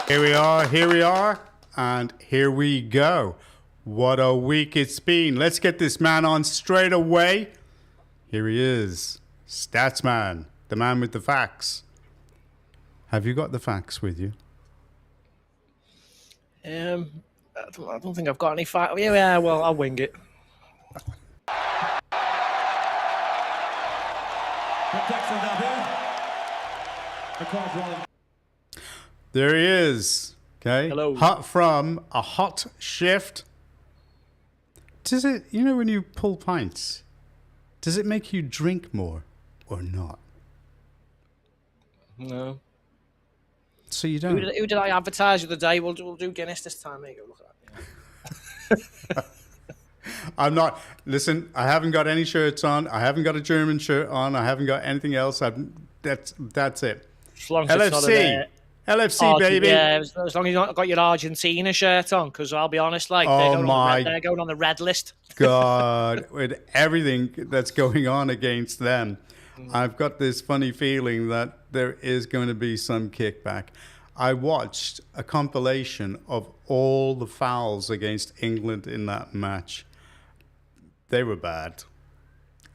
Here we are, and here we go. What a week it's been. Let's get this man on straight away. Here he is, Statsman, the man with the facts. Have you got the facts with you? I don't think I've got any facts. Yeah, well, I'll wing it. There he is. Okay. Hello. Hot from a hot shift. Does it, you know, when you pull pints, does it make you drink more or not? No. So you don't. Who did I advertise the other day? We'll do Guinness this time. There you go. Look at that. I'm not. Listen, I haven't got any shirts on. I haven't got a German shirt on. I haven't got anything else. That's it. As long as it's LFC. not LFC, baby. Yeah, as long as you've not got your Argentina shirt on, because I'll be honest, like they're going on the red list. God, with everything that's going on against them, I've got this funny feeling that there is going to be some kickback. I watched a compilation of all the fouls against England in that match. They were bad.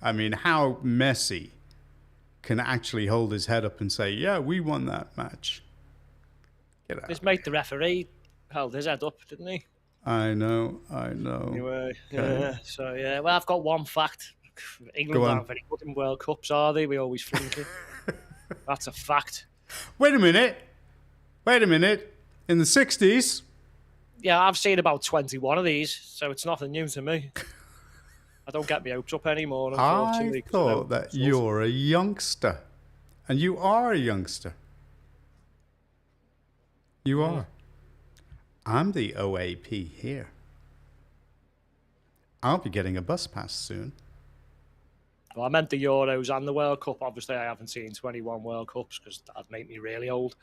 I mean, how Messi can actually hold his head up and say, yeah, we won that match. His mate, the referee, held his head up, didn't he? I know. Anyway, Okay. yeah. So, yeah. Well, I've got one fact. England aren't very good in World Cups, are they? We always flunk it. That's a fact. Wait a minute. In the 60s... Yeah, I've seen about 21 of these, so it's nothing new to me. I don't get my hopes up anymore, unfortunately. I thought that you're a youngster. And you are a youngster. You are. I'm the OAP here. I'll be getting a bus pass soon. Well, I meant the Euros and the World Cup. Obviously, I haven't seen 21 World Cups because that'd make me really old.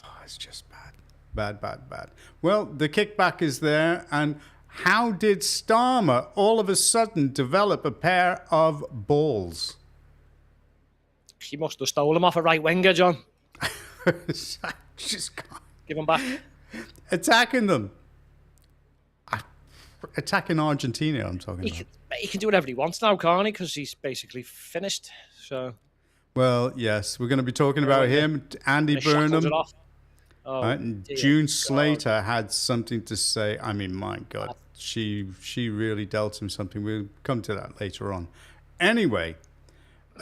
Oh, it's just bad. Bad. Well, the kickback is there. And how did Starmer all of a sudden develop a pair of balls? He must have stolen them off a right winger, John. Just can't. Give them back. Attacking them. Attacking Argentina, I'm talking about. He can do whatever he wants now, can't he? Because he's basically finished. So. Well, yes, we're going to be talking about him, Andy Burnham. Oh, right? And June Slater had something to say. I mean, my God, she really dealt him something. We'll come to that later on. Anyway,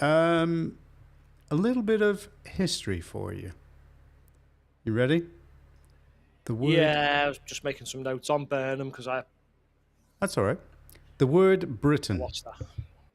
a little bit of history for you. You ready? The word. Yeah, I was just making some notes on Burnham because I. That's all right. The word Britain. What's that?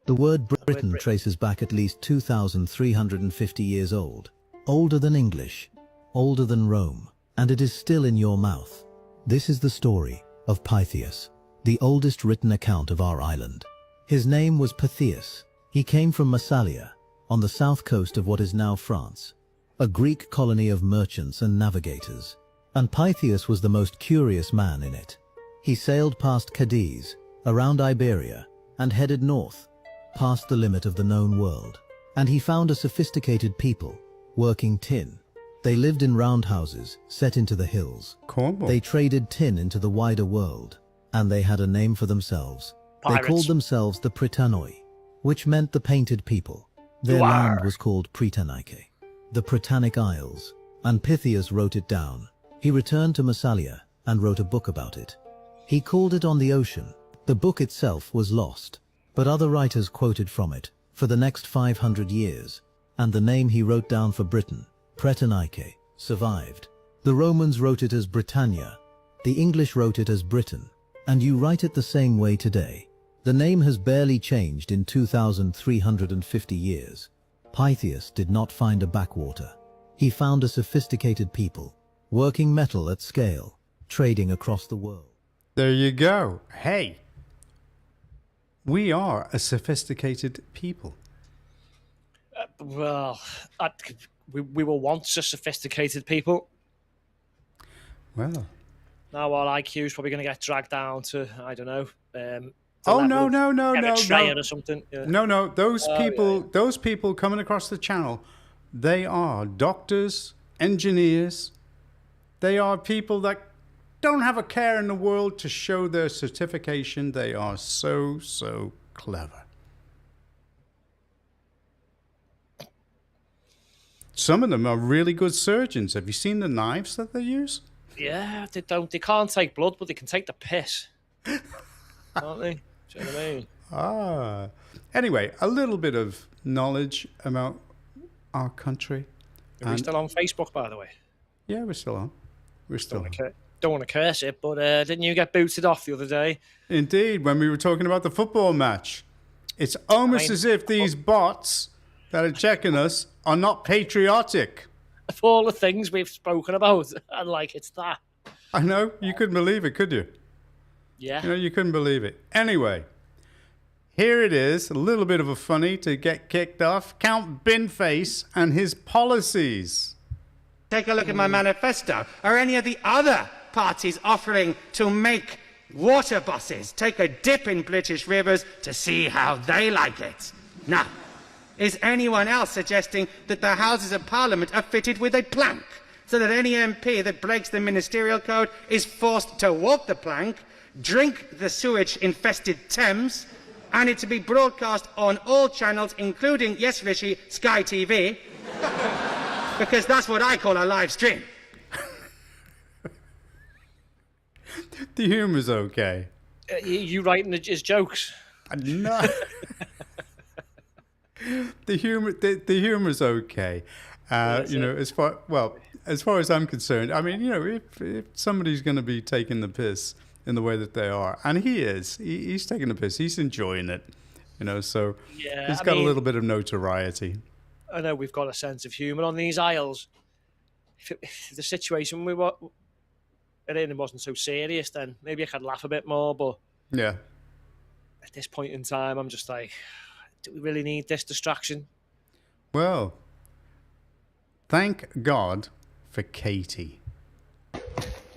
The word Britain traces back at least 2,350 years old, older than English, older than Rome, and it is still in your mouth. This is the story of Pythias, the oldest written account of our island. His name was Pythias. He came from Massalia, on the south coast of what is now France, a Greek colony of merchants and navigators. And Pythias was the most curious man in it. He sailed past Cadiz, around Iberia, and headed north, past the limit of the known world. And he found a sophisticated people, working tin. They lived in round houses, set into the hills. Cornwall. They traded tin into the wider world, and they had a name for themselves. Pirates. They called themselves the Prytanoi, which meant the painted people. Their land was called Prytanike, the Prytanic Isles, and Pythias wrote it down. He returned to Massalia and wrote a book about it. He called it On the Ocean. The book itself was lost, but other writers quoted from it for the next 500 years, and the name he wrote down for Britain, Prytanike, survived. The Romans wrote it as Britannia, the English wrote it as Britain, and you write it the same way today. The name has barely changed in 2,350 years. Pythias did not find a backwater. He found a sophisticated people, working metal at scale, trading across the world. There you go. Hey, we are a sophisticated people. We were once a sophisticated people. Well. Now our IQ is probably going to get dragged down to, I don't know. No. Or something. Yeah. No. Those people coming across the channel, they are doctors, engineers, They are people that don't have a care in the world to show their certification. They are so, so clever. Some of them are really good surgeons. Have you seen the knives that they use? Yeah, they can't take blood, but they can take the piss. Can't they? Do you know what I mean? Ah. Anyway, a little bit of knowledge about our country. Are we still on Facebook, by the way? Yeah, we're still on. We're still on. Don't want to curse it, but didn't you get booted off the other day? Indeed, when we were talking about the football match. It's almost as if these bots that are checking us are not patriotic. Of all the things we've spoken about, and like, it's that. I know. You couldn't believe it, could you? Yeah. You know, you couldn't believe it. Anyway, here it is, a little bit of a funny to get kicked off. Count Binface and his policies. Take a look at my manifesto. Are any of the other parties offering to make water buses take a dip in British rivers to see how they like it? No. Is anyone else suggesting that the Houses of Parliament are fitted with a plank so that any MP that breaks the ministerial code is forced to walk the plank, drink the sewage-infested Thames, and it to be broadcast on all channels, including, yes, Rishi, Sky TV, because that's what I call a live stream. The humor's okay. You writing his jokes? No. The humor's okay. You know, as far as I'm concerned, I mean, you know, if somebody's going to be taking the piss in the way that they are, and he is, he's taking the piss, he's enjoying it, you know, so he's got a little bit of notoriety. I know we've got a sense of humour on these aisles. If the situation we were in wasn't so serious, then maybe I could laugh a bit more, but yeah, at this point in time, I'm just like, do we really need this distraction? Well, thank God for Katie.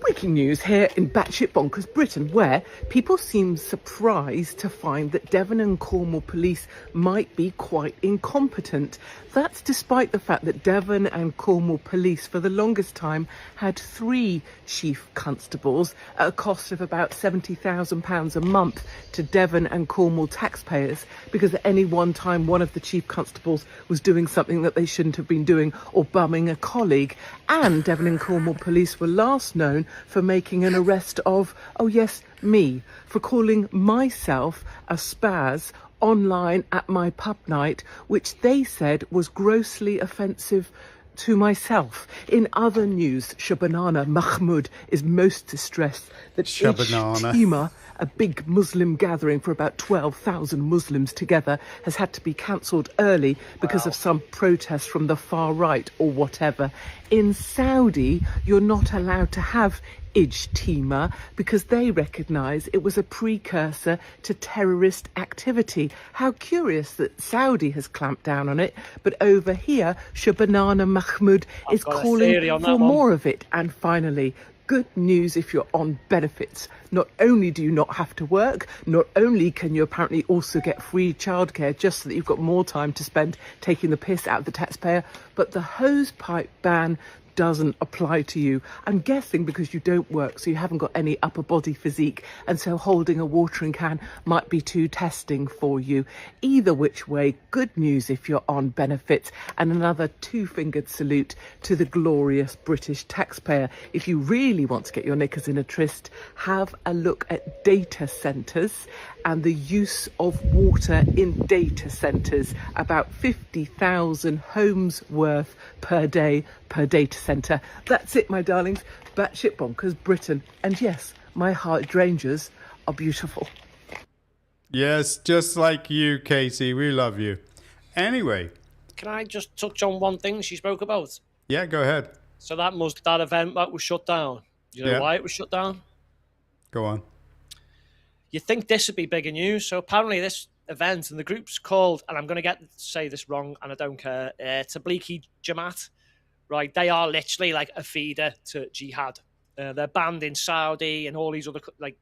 Breaking news here in batshit bonkers Britain, where people seem surprised to find that Devon and Cornwall police might be quite incompetent. That's despite the fact that Devon and Cornwall police for the longest time had 3 chief constables at a cost of about £70,000 a month to Devon and Cornwall taxpayers, because at any one time one of the chief constables was doing something that they shouldn't have been doing or bumming a colleague. And Devon and Cornwall police were last known for making an arrest of, oh yes, me, for calling myself a spaz online at my pub night, which they said was grossly offensive to myself. In other news, Shabana Mahmood is most distressed that Ijtima, a big Muslim gathering for about 12,000 Muslims together, has had to be cancelled early because of some protest from the far right or whatever. In Saudi, you're not allowed to have Ijtima because they recognise it was a precursor to terrorist activity. How curious that Saudi has clamped down on it, but over here, Shabana Mahmood is calling for more of it. And finally, good news if you're on benefits. Not only do you not have to work, not only can you apparently also get free childcare just so that you've got more time to spend taking the piss out of the taxpayer, but the hosepipe ban doesn't apply to you. I'm guessing because you don't work, so you haven't got any upper body physique, and so holding a watering can might be too testing for you. Either which way, good news if you're on benefits, and another 2-fingered salute to the glorious British taxpayer. If you really want to get your knickers in a tryst, have a look at data centres and the use of water in data centres. About 50,000 homes worth per day per data centre. That's it, my darlings. Batshit bonkers Britain. And yes, my hydrangeas are beautiful. Yes, just like you, Katie. We love you. Anyway. Can I just touch on one thing she spoke about? Yeah, go ahead. So that event that was shut down. You know why it was shut down? Go on. You'd think this would be bigger news. So apparently this event, and the group's called, and I'm going to say this wrong, and I don't care, Tablighi Jamaat, right? They are literally like a feeder to jihad. They're banned in Saudi and all these other, like,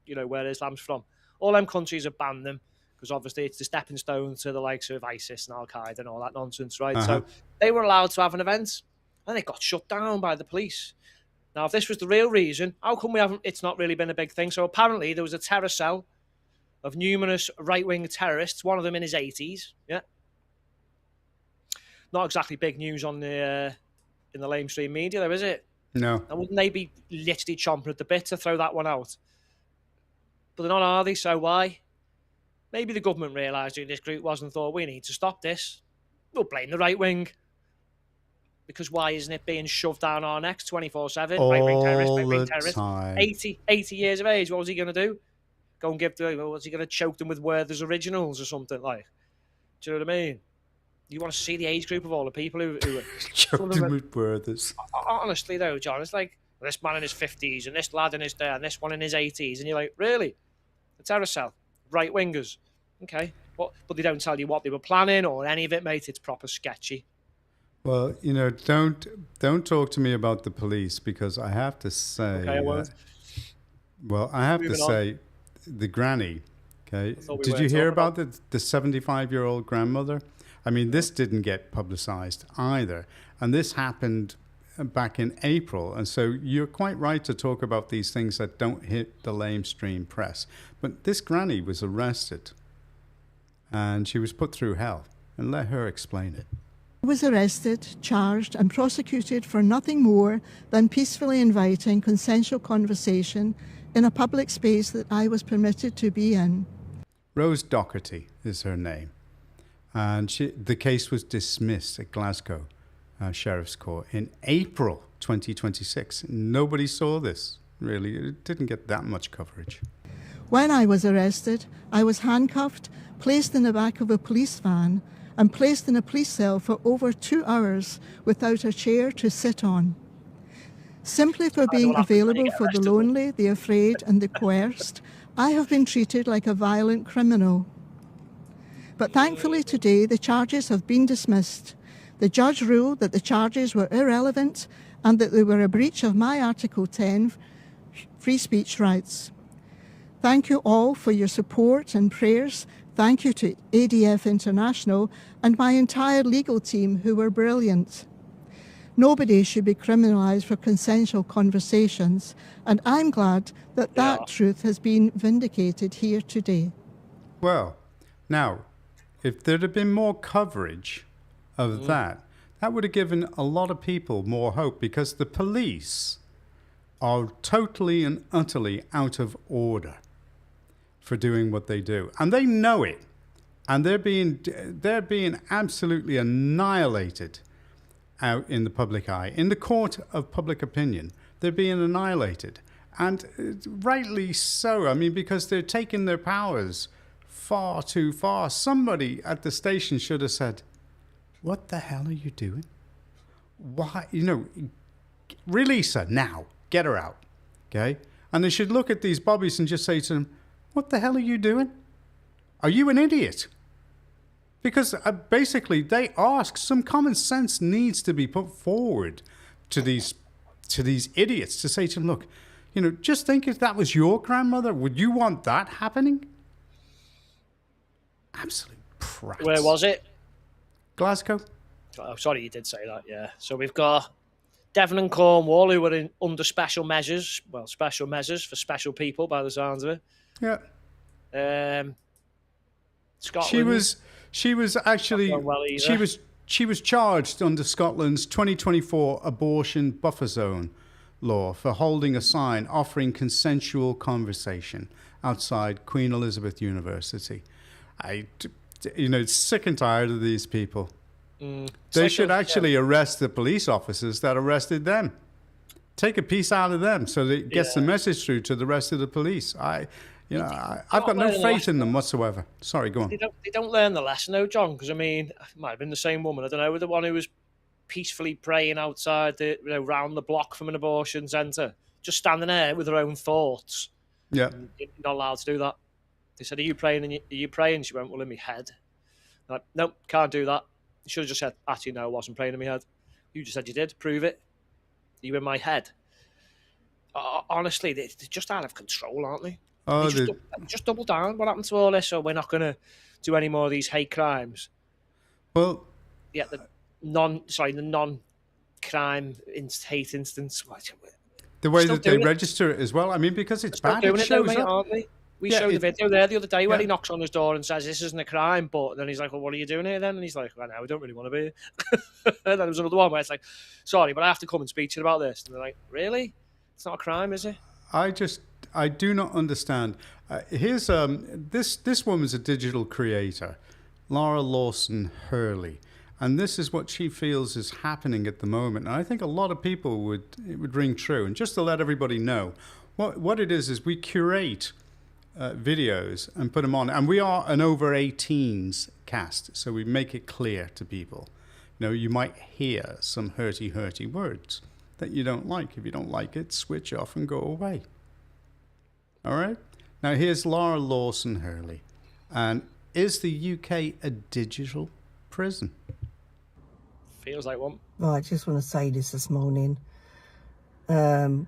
you know, where Islam's from. All them countries have banned them because obviously it's the stepping stone to the likes of ISIS and Al-Qaeda and all that nonsense, right? So they were allowed to have an event, and it got shut down by the police. Now, if this was the real reason, how come it's not really been a big thing? So apparently there was a terror cell of numerous right-wing terrorists, one of them in his 80s. Yeah. Not exactly big news on the in the lamestream media, though, is it? No. And wouldn't they be literally chomping at the bit to throw that one out? But they're not, are they? So why? Maybe the government realised who this group was and thought, we need to stop this. We'll blame the right wing. Because why isn't it being shoved down our necks 24/7? Right-wing terrorist, right-wing terrorist. Time. 80 years of age, what was he going to do? Go and was he going to choke them with Werther's Originals or something like? Do you know what I mean? You want to see the age group of all the people who Choked him with Werther's. Honestly, though, John, it's like this man in his 50s and this lad in his and this one in his 80s, and you're like, really? The terror cell, right wingers, okay, but they don't tell you what they were planning or any of it, mate. It's proper sketchy. Well, you know, don't talk to me about the police, because I have to say, Okay, I won't. well, I have to Moving on. say, the granny. Okay, thought we did weren't you hear talking about the 75-year-old grandmother? I mean, this didn't get publicized either, and this happened back in April. And so you're quite right to talk about these things that don't hit the lamestream press. But this granny was arrested, and she was put through hell. And let her explain it. I was arrested, charged and prosecuted for nothing more than peacefully inviting consensual conversation in a public space that I was permitted to be in. Rose Doherty is her name. And the case was dismissed at Glasgow Sheriff's Court in April 2026. Nobody saw this, really. It didn't get that much coverage. When I was arrested, I was handcuffed, placed in the back of a police van, and placed in a police cell for over 2 hours without a chair to sit on. Simply for being available for the lonely, the afraid, and the coerced, I have been treated like a violent criminal. But thankfully today the charges have been dismissed. The judge ruled that the charges were irrelevant and that they were a breach of my Article 10 free speech rights. Thank you all for your support and prayers. Thank you to ADF International and my entire legal team, who were brilliant. Nobody should be criminalised for consensual conversations, and I'm glad that that truth has been vindicated here today. Well, now, if there'd have been more coverage of that would have given a lot of people more hope, because the police are totally and utterly out of order for doing what they do. And they know it. And they're being absolutely annihilated out in the public eye. In the court of public opinion, they're being annihilated. And rightly so. I mean, because they're taking their powers far too far. Somebody at the station should have said, what the hell are you doing? Why, release her now. Get her out. Okay? And they should look at these bobbies and just say to them, what the hell are you doing? Are you an idiot? Because basically they ask, some common sense needs to be put forward to these idiots to say to them, look, just think if that was your grandmother, would you want that happening? Absolute prat. Where was it? Glasgow. Oh, sorry, you did say that, yeah. So we've got Devon and Cornwall, who were under special measures. Well, special measures for special people, by the sounds of it. Yeah. Scotland. She was actually she was charged under Scotland's 2024 abortion buffer zone law for holding a sign offering consensual conversation outside Queen Elizabeth University. Sick and tired of these people. They should actually arrest the police officers that arrested them. Take a piece out of them so that it gets the message through to the rest of the police. I've got no faith in them whatsoever. Sorry, go on. They don't learn the lesson, though, John, because, I mean, it might have been the same woman, I don't know, the one who was peacefully praying outside, round the block from an abortion centre, just standing there with her own thoughts. Yeah. You're not allowed to do that. They said, are you praying? Are you praying? She went, well, in my head. I'm like, nope, can't do that. You should have just said, actually, no, I wasn't praying in my head. You just said you did. Prove it. Are you in my head? Honestly, they're just out of control, aren't they? Oh, just double down. What happened to all this? So we're not going to do any more of these hate crimes. Well, yeah, the non-crime hate instance. The way Still that they doing it. register it as well. I mean, because it's Still bad, doing it it though, shows mate, up. aren't they? We Yeah, showed the video there the other day where yeah. he knocks on his door and says, "This isn't a crime," but then he's like, "Well, what are you doing here then?" And he's like, "Well, no, I don't really want to be here." And then there was another one where it's like, "Sorry, but I have to come and speak to you about this." And they're like, "Really? It's not a crime, is it?" I do not understand. Here's this woman's a digital creator, Laura Lawson Hurley, and this is what she feels is happening at the moment. And I think a lot of people it would ring true. And just to let everybody know, what it is we curate videos and put them on, and we are an over 18s cast, so we make it clear to people. You know, you might hear some hurty words that you don't like. If you don't like it, switch off and go away. All right? Now, here's Laura Lawson Hurley. And is the UK a digital prison? Feels like one. Right, just want to say this morning. You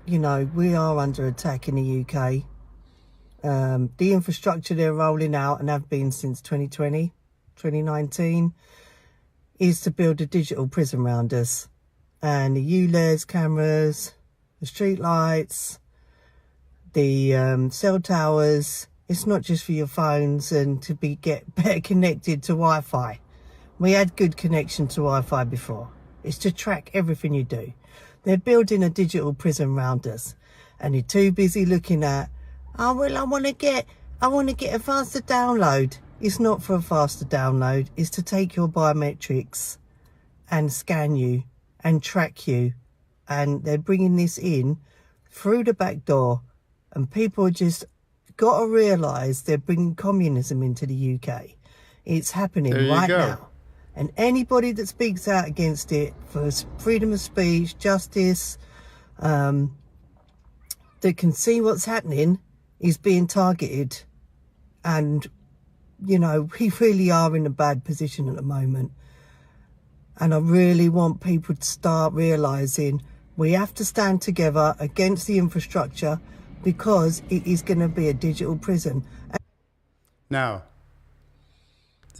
know, we are under attack in the UK. The infrastructure they're rolling out, and have been since 2020, 2019, is to build a digital prison round us. And the ULEZ cameras, the street lights, the cell towers, it's not just for your phones and to get better connected to Wi-Fi. We had good connection to Wi-Fi before. It's to track everything you do. They're building a digital prison round us, and they're too busy looking at, oh well, I want to get a faster download. It's not for a faster download. It's to take your biometrics and scan you and track you, and they're bringing this in through the back door, and people just got to realise they're bringing communism into the UK. It's happening right now. And anybody that speaks out against it for freedom of speech, justice, that can see what's happening is being targeted. And, you know, we really are in a bad position at the moment. And I really want people to start realising we have to stand together against the infrastructure, because it is going to be a digital prison. Now,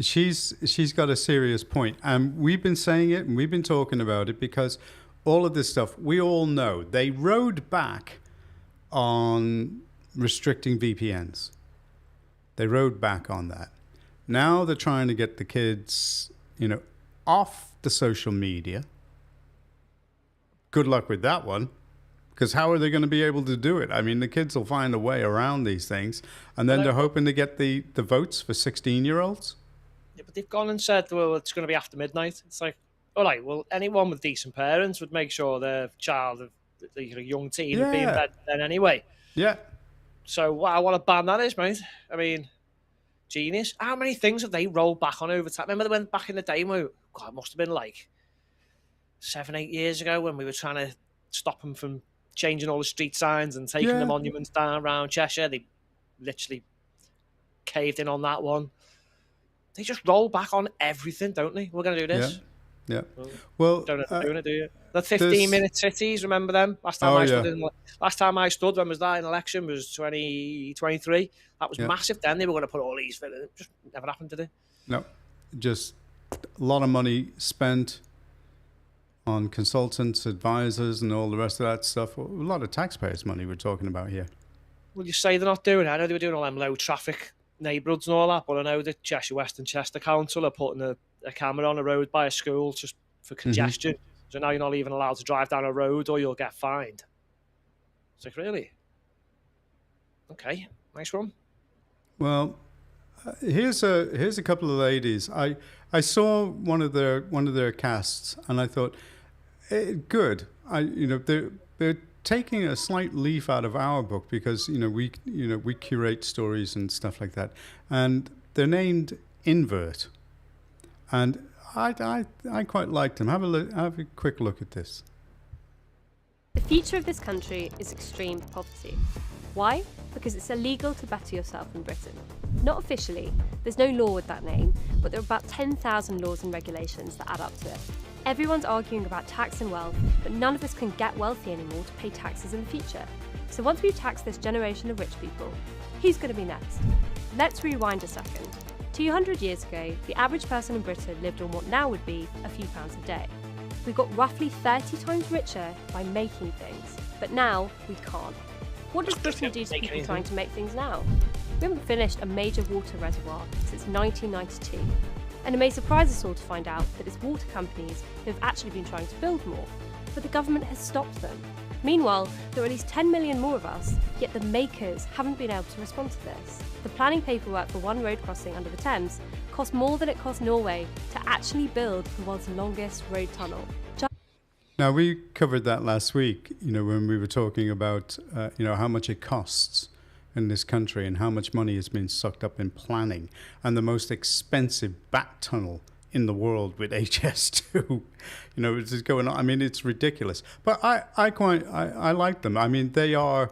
she's got a serious point, and we've been saying it and we've been talking about it, because all of this stuff, we all know they rode back on restricting VPNs. They rode back on that. Now they're trying to get the kids, you know, off the social media. Good luck with that one, because how are they going to be able to do it? I mean, the kids will find a way around these things, and then they're hoping to get the votes for 16-year-olds. Yeah, but they've gone and said, well, it's going to be after midnight. It's like, all right, well, anyone with decent parents would make sure their child, the young teen, would be in bed then anyway. Yeah. So what a ban that is, mate. I mean, genius. How many things have they rolled back on over time? Remember they went back in the day when, God, it must have been like 7-8 years ago when we were trying to stop them from changing all the street signs and taking the monuments down around Cheshire. They literally caved in on that one. They just roll back on everything, don't they? We're going to do this. Yeah. Well, don't know if they're doing it, do you? The 15-minute cities, remember them? Last time I stood, when was that in election? Was 2023. That was massive then. They were going to put all these. It just never happened, did it? No. Just a lot of money spent on consultants, advisors, and all the rest of that stuff. A lot of taxpayers' money we're talking about here. Well, you say they're not doing it. I know they were doing all them low traffic neighbourhoods and all that, but I know the Cheshire West and Chester Council are putting a camera on a road by a school just for congestion. So now you're not even allowed to drive down a road or you'll get fined. It's like, really? Okay, nice one. Well, here's a couple of ladies. I saw one of their casts, and I thought, good. They're taking a slight leaf out of our book, because we curate stories and stuff like that, and they're named Invert, and I quite liked them. Have a quick look at this. The future of this country is extreme poverty. Why? Because it's illegal to better yourself in Britain. Not officially, there's no law with that name, but there are about 10,000 laws and regulations that add up to it. Everyone's arguing about tax and wealth, but none of us can get wealthy anymore to pay taxes in the future. So once we've taxed this generation of rich people, who's going to be next? Let's rewind a second. 200 years ago, the average person in Britain lived on what now would be a few pounds a day. We got roughly 30 times richer by making things. But now we can't. What does Britain do to people trying to make things now? We haven't finished a major water reservoir since 1992. And it may surprise us all to find out that it's water companies who have actually been trying to build more, but the government has stopped them. Meanwhile, there are at least 10 million more of us, yet the makers haven't been able to respond to this. The planning paperwork for one road crossing under the Thames cost more than it cost Norway to actually build the world's longest road tunnel. Now, we covered that last week, when we were talking about, how much it costs in this country and how much money has been sucked up in planning, and the most expensive bat tunnel in the world with HS2, it's just going on. I mean, it's ridiculous. But I like them. I mean, they are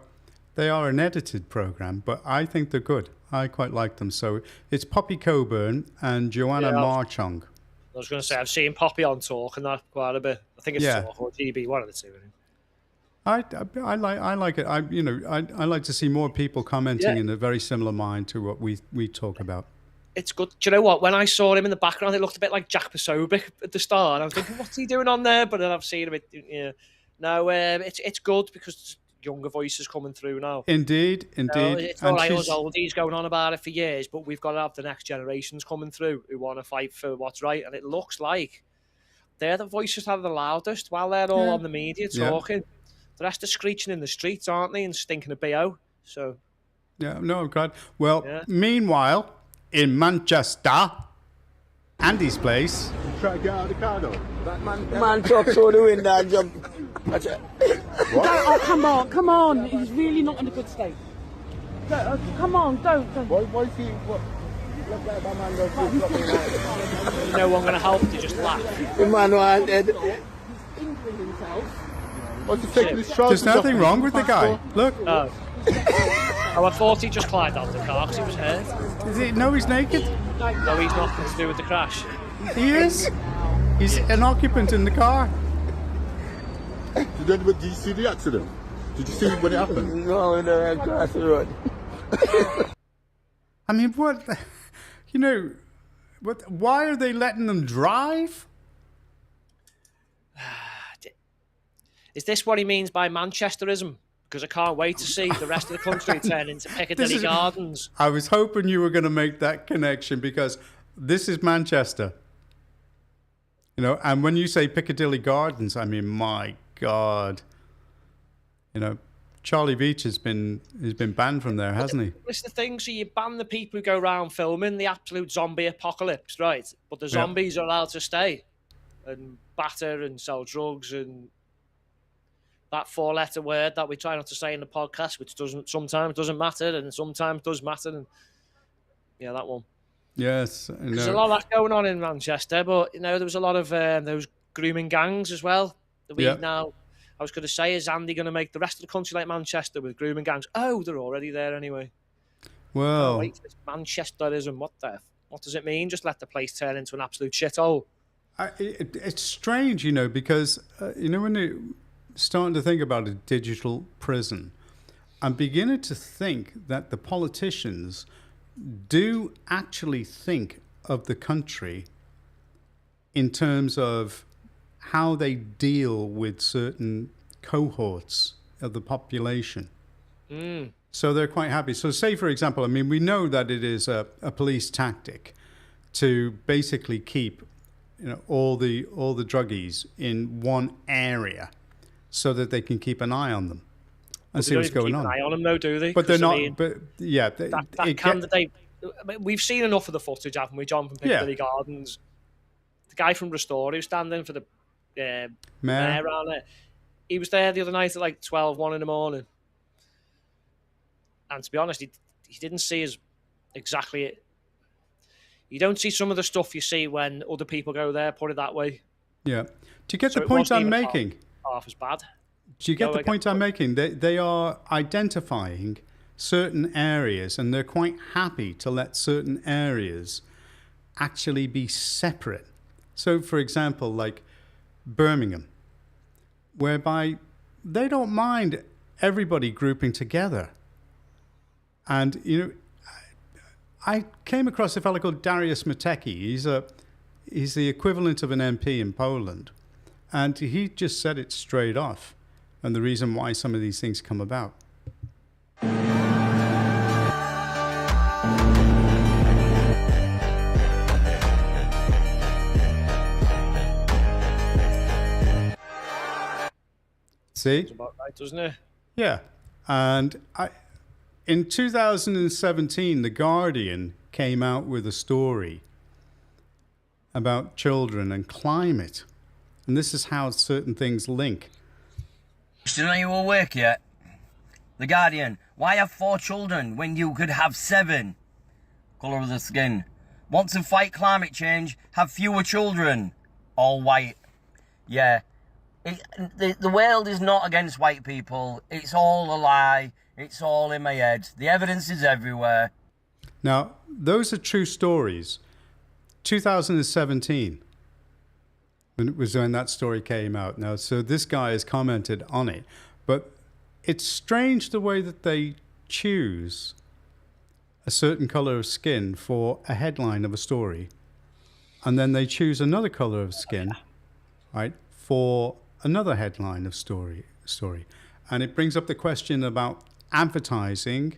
an edited program, but I think they're good. I quite like them. So it's Poppy Coburn and Joanna Marchong. I was going to say, I've seen Poppy on Talk and that quite a bit. I think it's Talk or GB, one of the two. I like it. I like to see more people commenting in a very similar mind to what we talk about. It's good. Do you know what? When I saw him in the background, it looked a bit like Jack Posobiec at the start. And I was thinking, what's he doing on there? But then I've seen him. No, it's good because younger voices coming through now. Indeed. It's all right, us oldies going on about it for years, but we've got to have the next generations coming through who want to fight for what's right. And it looks like they're the voices that are the loudest while they're all on the media talking. The rest are screeching in the streets, aren't they? And stinking of BO. So. Yeah, no, God. Well, meanwhile, in Manchester, Andy's place. Try to get out of the car though. That man dropped through the window and jumped. That's it. Oh, come on. He's really not in a good state. Come on, don't. Why is he... What? Look like that man goes through. No one going to help, they just laugh. The man wanted. He's injuring himself. What's he taking his trousers There's nothing wrong with the guy. Look. Oh, I thought he just climbed out of the car because he was hurt. Is he? No, he's naked. No, he's nothing to do with the crash. He is. He's an occupant in the car. Did you see the accident? Did you see when it happened? No, in the across the road. I mean, what? Why are they letting them drive? Is this what he means by Manchesterism? Because I can't wait to see the rest of the country turn into Piccadilly Gardens. I was hoping you were going to make that connection because this is Manchester. And when you say Piccadilly Gardens, I mean, my God. Charlie Beach has been banned from there, hasn't he? It's the thing, so you ban the people who go around filming the absolute zombie apocalypse, right? But the zombies are allowed to stay and batter and sell drugs and that 4-letter word that we try not to say in the podcast, which sometimes doesn't matter and sometimes does matter. And that one. Yes. There's a lot of that going on in Manchester, but there was a lot of those grooming gangs as well. Now, I was going to say, is Andy going to make the rest of the country like Manchester with grooming gangs? Oh, they're already there anyway. Well, wait, it's Manchesterism. What does it mean? Just let the place turn into an absolute shithole. It's strange, because when you starting to think about a digital prison, I'm beginning to think that the politicians do actually think of the country in terms of how they deal with certain cohorts of the population. So they're quite happy. So say, for example, we know that it is a police tactic to basically keep all the druggies in one area so that they can keep an eye on them and see what's going on. Keep an eye on them, though, do they? But they're not. That candidate. We've seen enough of the footage, haven't we, John, from Piccadilly Gardens? The guy from Restore who's standing for the mayor around there. He was there the other night at like 1 in the morning. And to be honest, he didn't see as exactly it. You don't see some of the stuff you see when other people go there, put it that way. Yeah. Do you get the point I'm making? Half as bad. Do you get the point I'm making? They are identifying certain areas and they're quite happy to let certain areas actually be separate. So, for example, like Birmingham, whereby they don't mind everybody grouping together. And, I came across a fellow called Dariusz Matecki. He's the equivalent of an MP in Poland. And he just said it straight off. and the reason why some of these things come about. See? That's about right, doesn't it? Yeah. And in 2017, The Guardian came out with a story about children and climate. And this is how certain things link. Still are you awake yet? The Guardian. Why have 4 children when you could have 7? Colour of the skin. Want to fight climate change? Have fewer children. All white. Yeah. The world is not against white people. It's all a lie. It's all in my head. The evidence is everywhere. Now, those are true stories. 2017, when that story came out. Now, so this guy has commented on it. But it's strange the way that they choose a certain color of skin for a headline of a story. And then they choose another color of skin, right, for another headline of story. And it brings up the question about advertising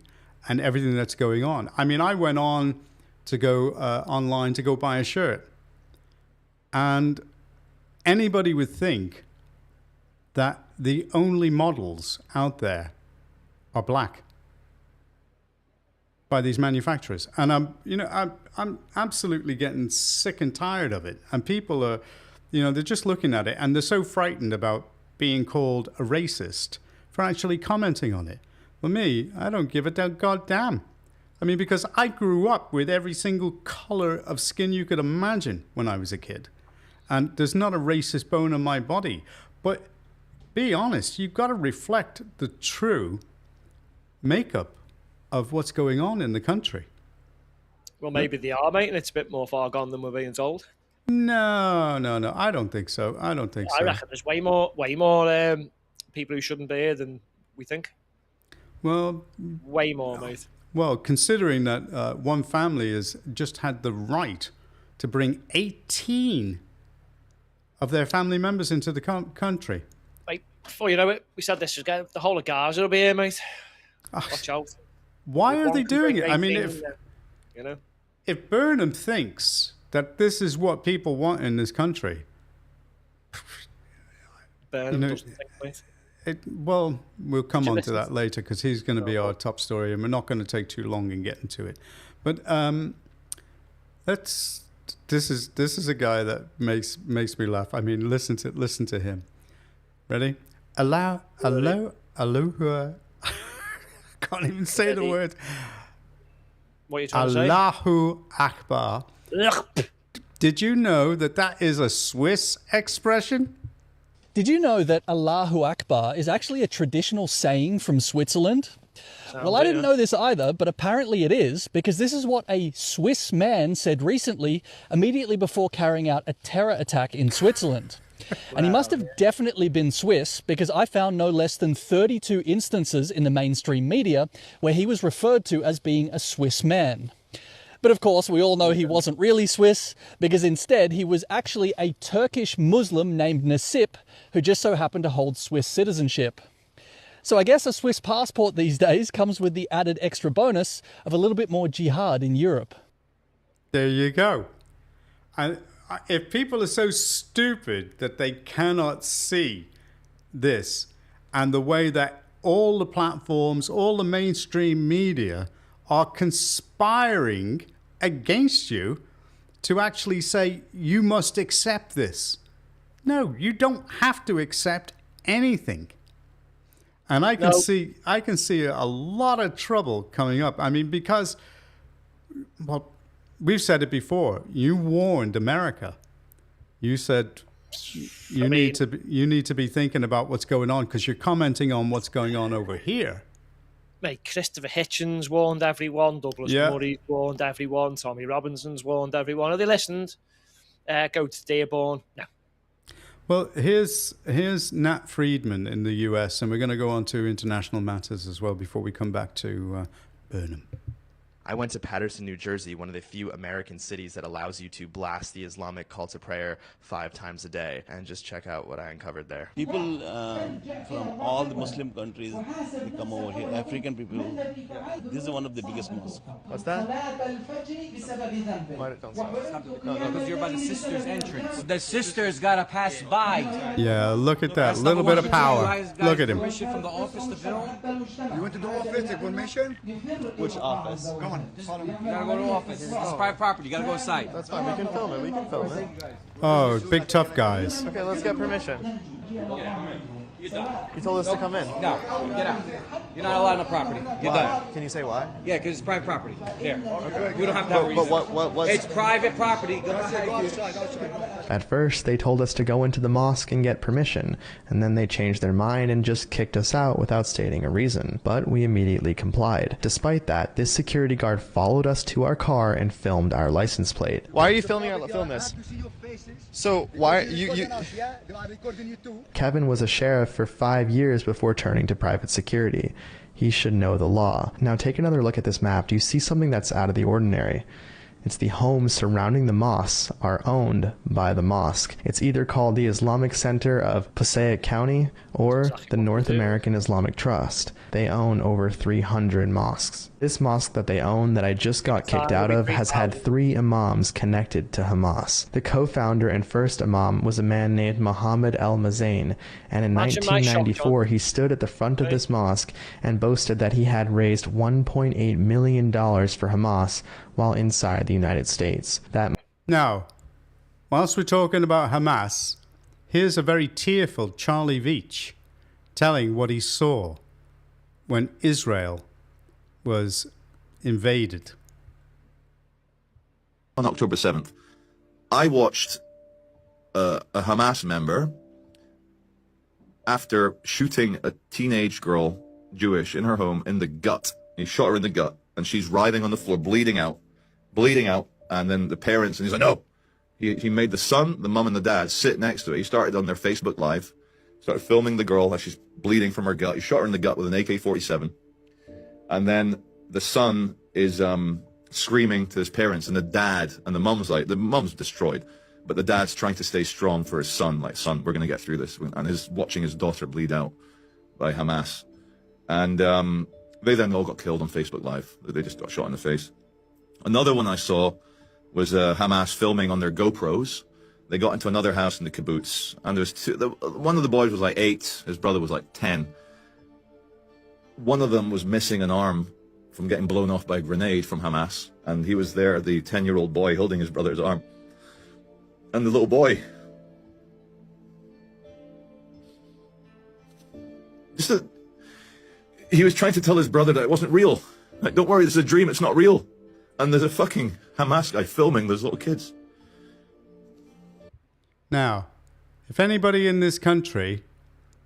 and everything that's going on. I mean, I went on to go online to go buy a shirt. And anybody would think that the only models out there are black by these manufacturers. And I'm absolutely getting sick and tired of it. And people are, they're just looking at it and they're so frightened about being called a racist for actually commenting on it. Well, me, I don't give a goddamn. I mean, because I grew up with every single color of skin you could imagine when I was a kid. And there's not a racist bone in my body. But be honest, you've got to reflect the true makeup of what's going on in the country. Well, maybe they are, mate, and it's a bit more far gone than we're being told. No. I don't think so. I reckon there's way more people who shouldn't be here than we think. Well, way more, mate. Well, considering that one family has just had the right to bring 18 of their family members into the country. Mate, before you know it, we said this was going, the whole of Gaza will be here, mate. Watch out. Why are they doing it? I mean, if Burnham thinks that this is what people want in this country, Burnham doesn't think, mate. Well, we'll come on to that later because he's going to be our top story, and we're not going to take too long in getting to it. But this is a guy that makes me laugh. I mean, listen to him. Ready? Aloha. I can't even say the word. What are you trying to say? Allahu Akbar. Did you know that is a Swiss expression? Did you know that Allahu Akbar is actually a traditional saying from Switzerland? Well, I didn't know this either, but apparently it is, because this is what a Swiss man said recently, immediately before carrying out a terror attack in Switzerland. And he must have definitely been Swiss, because I found no less than 32 instances in the mainstream media where he was referred to as being a Swiss man. But of course, we all know he wasn't really Swiss, because instead he was actually a Turkish Muslim named Nasip, who just so happened to hold Swiss citizenship. So I guess a Swiss passport these days comes with the added extra bonus of a little bit more jihad in Europe. There you go. And if people are so stupid that they cannot see this, and the way that all the platforms, all the mainstream media are conspiring against you to actually say you must accept this. No, you don't have to accept anything. And I can see a lot of trouble coming up. I mean, because, well, we've said it before. You warned America. You said you need to be thinking about what's going on because you're commenting on what's going on over here. Mate, Christopher Hitchens warned everyone. Douglas Murray warned everyone. Tommy Robinson's warned everyone. Have they listened? Go to Dearborn. No. Well, here's Nat Friedman in the US, and we're going to go on to international matters as well before we come back to Burnham. I went to Paterson, New Jersey, one of the few American cities that allows you to blast the Islamic call to prayer 5 times a day, and just check out what I uncovered there. People from all the Muslim countries, they come over here. African people. This is one of the biggest mosques. What's that? Because you're by the sisters' entrance. The sisters gotta pass by. Yeah, look at that. Little bit of power. Look at him. Permission from the office to film? You went to the office, take permission? Which office? Go on, follow me. You gotta go to the office. It's private property. You gotta go inside. That's fine. We can film it. We can film it. Oh, big tough guys. Okay, let's get permission. You told us to come in. No, get out. You're not allowed on the property. You're done. Can you say why? Yeah, because it's private property. There. We don't have to have a reason. But what? It's private property. Go outside. At first, they told us to go into the mosque and get permission, and then they changed their mind and just kicked us out without stating a reason. But we immediately complied. Despite that, this security guard followed us to our car and filmed our license plate. Why are you filming this? So why you? Kevin was a sheriff for 5 years before turning to private security. He should know the law. Now take another look at this map. Do you see something that's out of the ordinary? It's the homes surrounding the mosques are owned by the mosque. It's either called the Islamic Center of Passaic County or the North American Islamic Trust. They own over 300 mosques. This mosque that they own that I just got kicked out of has had 3 imams connected to Hamas. The co-founder and first imam was a man named Mohammed El-Mazain, and in 1994 he stood at the front of this mosque and boasted that he had raised $1.8 million for Hamas while inside the United States. Now, whilst we're talking about Hamas, here's a very tearful Charlie Veitch telling what he saw when Israel was invaded. On October 7th, I watched a Hamas member, after shooting a teenage girl, Jewish, in her home in the gut. He shot her in the gut, and she's writhing on the floor, bleeding out, and then the parents, and he's like, no. He made the son, the mum, and the dad sit next to it. He started on their Facebook Live, started filming the girl as she's bleeding from her gut. He shot her in the gut with an AK-47. And then the son is screaming to his parents, and the dad, and the mum's destroyed, but the dad's trying to stay strong for his son, like, son, we're going to get through this, and he's watching his daughter bleed out by Hamas. And they then all got killed on Facebook Live. They just got shot in the face. Another one I saw was Hamas filming on their GoPros. They got into another house in the kibbutz, and there's one of the boys was like 8, his brother was like 10. One of them was missing an arm from getting blown off by a grenade from Hamas, and he was there, the 10-year-old boy, holding his brother's arm. And the little boy, he was trying to tell his brother that it wasn't real. Like, don't worry, this is a dream, it's not real. And there's a fucking Hamas guy filming those little kids. Now, if anybody in this country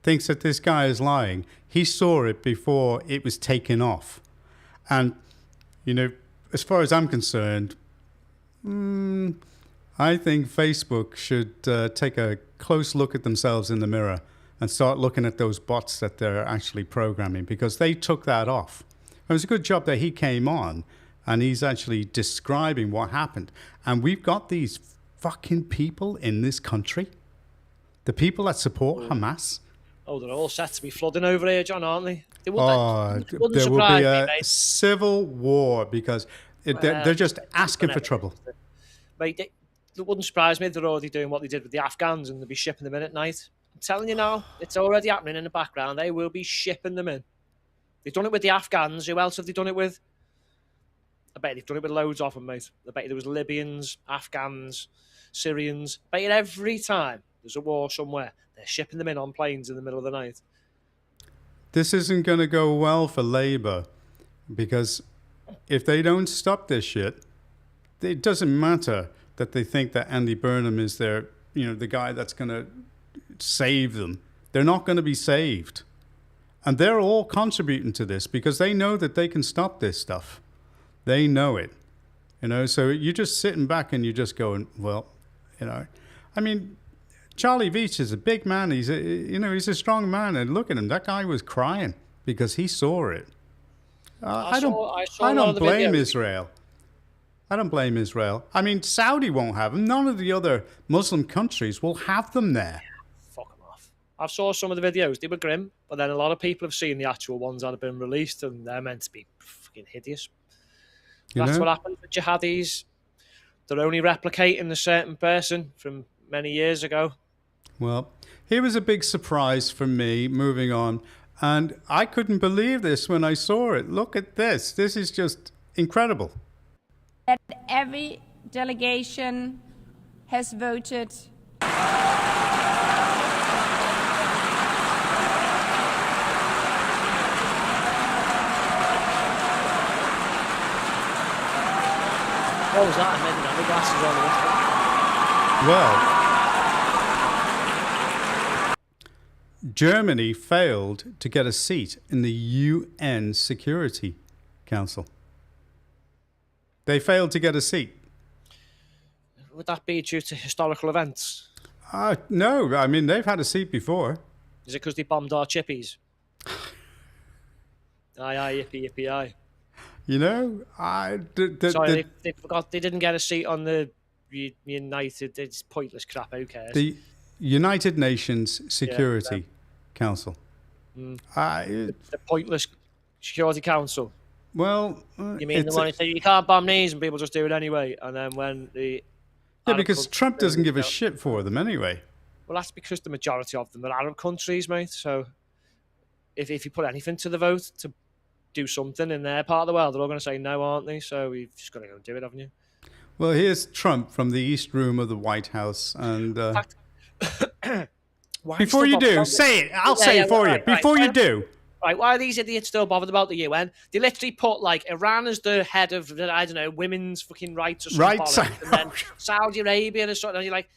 thinks that this guy is lying, he saw it before it was taken off. And, you know, as far as I'm concerned, I think Facebook should take a close look at themselves in the mirror and start looking at those bots that they're actually programming, because they took that off. It was a good job that he came on and he's actually describing what happened. And we've got these fucking people in this country, the people that support Hamas. Oh, they're all set to be flooding over here, John, aren't they? There will be a civil war because they're just asking for trouble. Mate, it wouldn't surprise me if they're already doing what they did with the Afghans and they'll be shipping them in at night. I'm telling you now, it's already happening in the background. They will be shipping them in. They've done it with the Afghans. Who else have they done it with? I bet they've done it with loads of them, mate. I bet there was Libyans, Afghans, Syrians. I bet you every time there's a war somewhere, they're shipping them in on planes in the middle of the night. This isn't going to go well for Labour, because if they don't stop this shit, it doesn't matter that they think that Andy Burnham is their, the guy that's going to save them. They're not going to be saved. And they're all contributing to this because they know that they can stop this stuff. They know it. So you're just sitting back and you're just going, well, I mean, Charlie Veitch is a big man. He's a strong man. And look at him. That guy was crying because he saw it. I don't saw a lot of the blame videos. Israel. I don't blame Israel. I mean, Saudi won't have them. None of the other Muslim countries will have them there. Fuck them off. I saw some of the videos. They were grim, but then a lot of people have seen the actual ones that have been released, and they're meant to be fucking hideous. That's what happens with jihadis. They're only replicating a certain person from many years ago. Well, here was a big surprise for me, moving on. And I couldn't believe this when I saw it. Look at this. This is just incredible. That every delegation has voted. What was that? I mean, the glasses on the Well, Germany failed to get a seat in the UN Security Council. They failed to get a seat. Would that be due to historical events? No, I mean, they've had a seat before. Is it because they bombed our chippies? Aye, yippee, yippee, aye. You know, Sorry, they forgot they didn't get a seat on the United. It's pointless crap. Who cares? The United Nations Security Council. The pointless Security Council. Well, you mean the one that say you can't bomb these and people just do it anyway, and then when the because Trump doesn't give a shit for them anyway. Well, that's because the majority of them are Arab countries, mate. So if you put anything to the vote to do something in their part of the world, they're all going to say no, aren't they? So you've just got to go and do it, haven't you? Well, here's Trump from the East Room of the White House. And before you do, say it. I'll say it for you. Before you do. Right, why are these idiots still bothered about the UN? They literally put, like, Iran as the head of, I don't know, women's fucking rights or something. Right. And then Saudi Arabia and something. And you're like,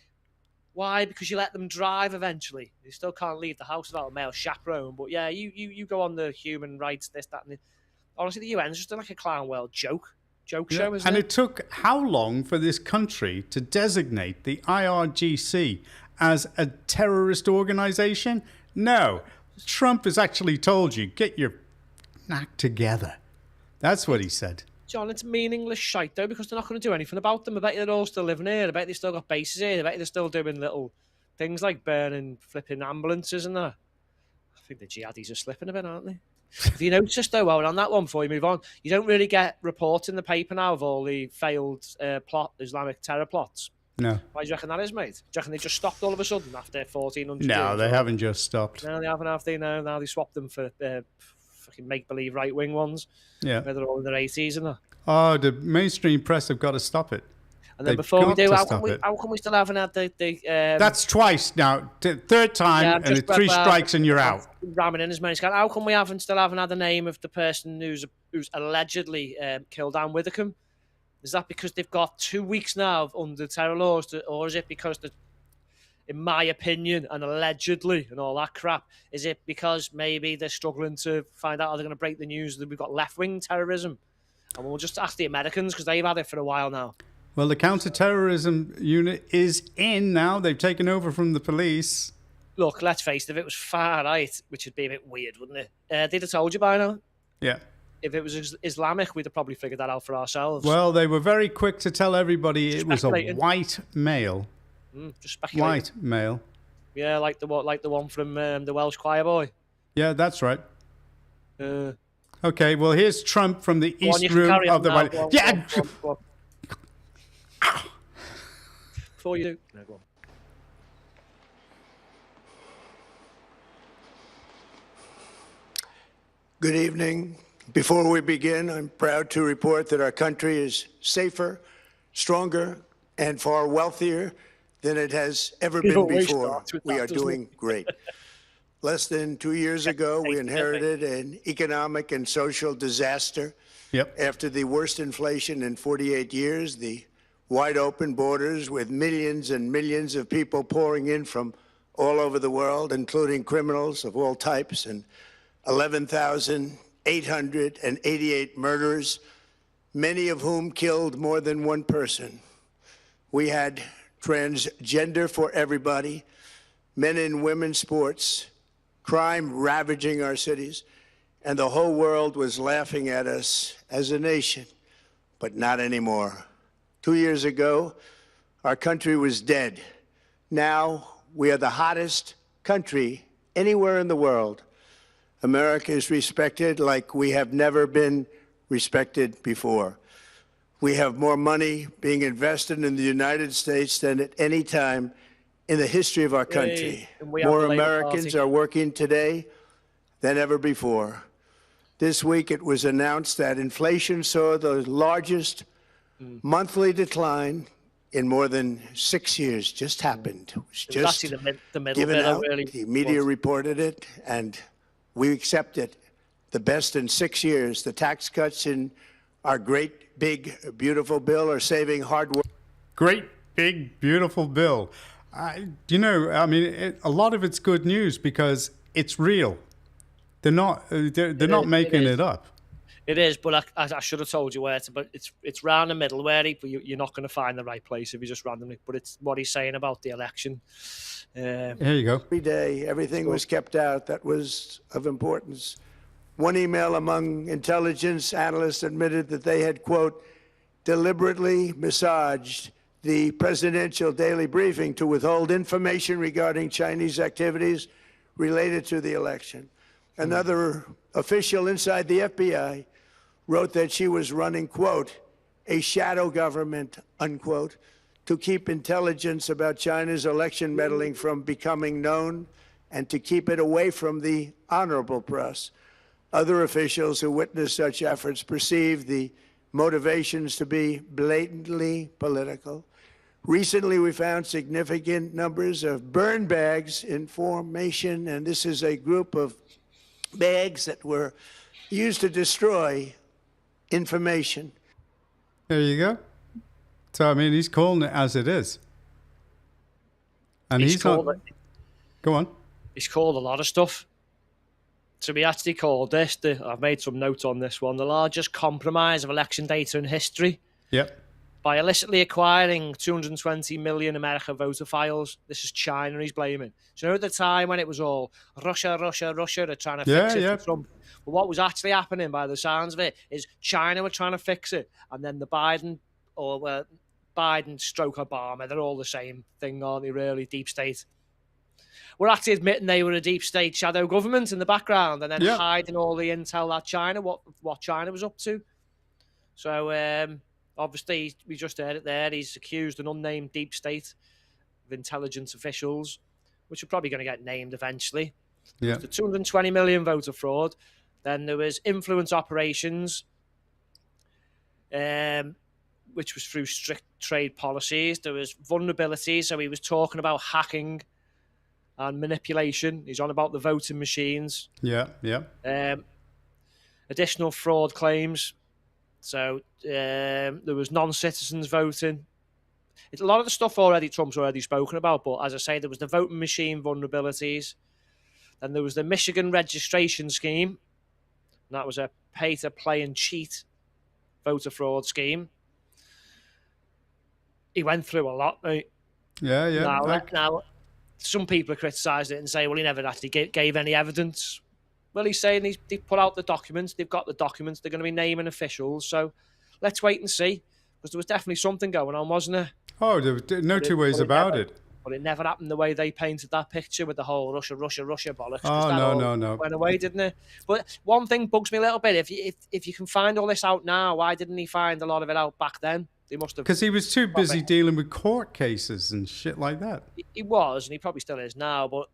why? Because you let them drive eventually. You still can't leave the house without a male chaperone. But yeah, you go on the human rights, this, that, and the... Honestly, the UN's just like a clown world joke show, isn't it? And it took how long for this country to designate the IRGC as a terrorist organization? No. Trump has actually told you, get your act together. That's what he said. John, it's meaningless shite, though, because they're not going to do anything about them. I bet they're all still living here. I bet they've still got bases here. I bet they're still doing little things like burning flipping ambulances and that. I think the jihadis are slipping a bit, aren't they? Have you noticed, though, on that one, before you move on, you don't really get reports in the paper now of all the failed Islamic terror plots? No. Why do you reckon that is, mate? Do you reckon they just stopped all of a sudden after 1,400 No, years? they haven't just stopped. No, they haven't, have they? No, now they swapped them for fucking make-believe right-wing ones. Yeah. Where they're all in their 80s and that. Oh, the mainstream press have got to stop it. And then before we do, how come we still haven't had the That's twice now. Third time, and it's 3 strikes and you're out. Ramming in as many. How come we still haven't had the name of the person who's allegedly killed Anne Widdecombe? Is that because they've got 2 weeks now under terror laws, or is it because, in my opinion, and allegedly and all that crap, is it because maybe they're struggling to find out how they're going to break the news that we've got left-wing terrorism? And we'll just ask the Americans because they've had it for a while now. Well, the counter-terrorism unit is in now. They've taken over from the police. Look, let's face it, if it was far right, which would be a bit weird, wouldn't it? They'd have told you by now. Yeah. If it was Islamic, we'd have probably figured that out for ourselves. Well, they were very quick to tell everybody it was a white male. Just speculating. White male. Yeah, like the one from the Welsh choir boy. Yeah, that's right. Okay, well, here's Trump from the East Room of the White House. Yeah. Go on. Before you do. No, go on. Good evening. Before we begin, I'm proud to report that our country is safer, stronger, and far wealthier than it has ever been before. We are doing great. Less than 2 years ago, we inherited an economic and social disaster. Yep. After the worst inflation in 48 years, the wide open borders with millions and millions of people pouring in from all over the world, including criminals of all types, and 11,888 murders, many of whom killed more than one person. We had transgender for everybody, men and women's sports, crime ravaging our cities, and the whole world was laughing at us as a nation, but not anymore. 2 years ago, our country was dead. Now, we are the hottest country anywhere in the world. America is respected like we have never been respected before. We have more money being invested in the United States than at any time in the history of our country. More Americans are working today than ever before. This week it was announced that inflation saw the largest monthly decline in more than 6 years. Just happened. It was just the middle given bit, out. really The media reported it, and we accept it. The best in 6 years. The tax cuts in our great, big, beautiful bill are saving hard work. Great, big, beautiful bill. A lot of it's good news because it's real. They're not making it up. It is, but I should have told you where to. But it's round the middle where you're not going to find the right place if you just randomly. But it's what he's saying about the election. Here you go. Every day, everything was kept out that was of importance. One email among intelligence analysts admitted that they had, quote, deliberately massaged the presidential daily briefing to withhold information regarding Chinese activities related to the election. Another official inside the FBI wrote that she was running, quote, a shadow government, unquote, to keep intelligence about China's election meddling from becoming known and to keep it away from the honorable press. Other officials who witnessed such efforts perceived the motivations to be blatantly political. Recently, we found significant numbers of burn bags in formation, and this is a group of bags that were used to destroy information. There you go. So, he's calling it as it is. And he's called not... Go on. He's called a lot of stuff. So we actually called this, I've made some notes on this one, the largest compromise of election data in history. Yep. By illicitly acquiring 220 million American voter files. This is China he's blaming. So you know at the time when it was all Russia, they're trying to fix it for Trump. But what was actually happening by the sounds of it is China were trying to fix it. And then the Biden stroke Obama, they're all the same thing, aren't they, really? Deep state. We're actually admitting they were a deep state shadow government in the background and then hiding all the intel that China, what China was up to. So, obviously, we just heard it there. He's accused an unnamed deep state of intelligence officials, which are probably going to get named eventually. Yeah. The 220 million voter fraud. Then there was influence operations, which was through strict trade policies. There was vulnerabilities. So he was talking about hacking and manipulation. He's on about the voting machines. Yeah. Additional fraud claims. So there was non-citizens voting. A lot of the stuff Trump's already spoken about, but as I say, there was the voting machine vulnerabilities. Then there was the Michigan registration scheme. And that was a pay-to-play and cheat voter fraud scheme. He went through a lot, mate. Yeah. Now, some people have criticised it and say, well, he never actually gave any evidence. Well, he's saying they put out the documents. They've got the documents. They're going to be naming officials. So let's wait and see. Because there was definitely something going on, wasn't there? Oh, there were no two ways about it. But it never happened the way they painted that picture with the whole Russia bollocks. Oh, no. Went away, didn't it? But one thing bugs me a little bit. If you can find all this out now, why didn't he find a lot of it out back then? They must have. Because he was too busy dealing with court cases and shit like that. He was, and he probably still is now. But